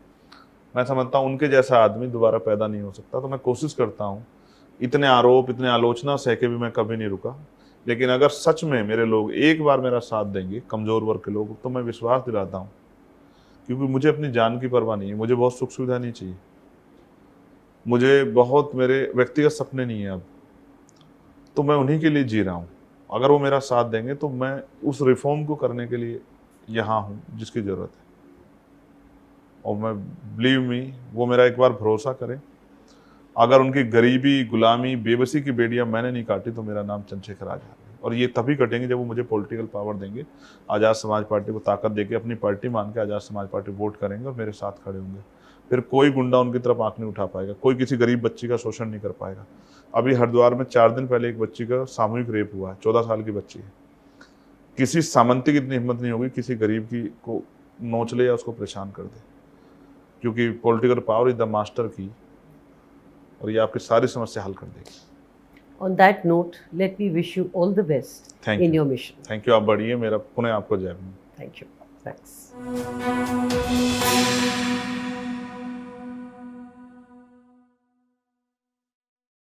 मैं समझता हूँ उनके जैसा आदमी दोबारा पैदा नहीं हो सकता। तो मैं कोशिश करता हूँ, इतने आरोप, इतने आलोचना सह के भी मैं कभी नहीं रुका। लेकिन अगर सच में मेरे लोग एक बार मेरा साथ देंगे, कमज़ोर वर्ग के लोग, तो मैं विश्वास दिलाता हूँ, क्योंकि मुझे अपनी जान की परवाह नहीं है, मुझे बहुत सुख सुविधा नहीं चाहिए, मुझे बहुत मेरे व्यक्तिगत सपने नहीं है अब, तो मैं उन्हीं के लिए जी रहा हूँ। अगर वो मेरा साथ देंगे तो मैं उस रिफॉर्म को करने के लिए यहाँ हूँ जिसकी ज़रूरत है। और मैं बिलीव मी, वो मेरा एक बार भरोसा करें, अगर उनकी गरीबी, गुलामी, बेबसी की बेड़ियाँ मैंने नहीं काटी तो मेरा नाम चंद्रशेखर आज़ाद है। और ये तभी कटेंगे जब वो मुझे पॉलिटिकल पावर देंगे, आज़ाद समाज पार्टी को ताकत देके अपनी पार्टी मान के आज़ाद समाज पार्टी वोट करेंगे और मेरे साथ खड़े होंगे। फिर कोई गुंडा उनकी तरफ आंख नहीं उठा पाएगा, कोई किसी गरीब बच्ची का शोषण नहीं कर पाएगा। अभी हरिद्वार में 4 दिन पहले एक बच्ची का सामूहिक रेप हुआ है, 14 साल की बच्ची है। किसी सामंती की इतनी हिम्मत नहीं होगी किसी गरीब की को नोच ले या उसको परेशान कर दे, क्योंकि political power is the master की, और ये आपकी सारी समस्या हल कर देगी। On that note, let me wish you all the best in your mission. Thank you. आप बढ़िए। मेरा पुनः आपको जय भीम। Thank you. Thanks.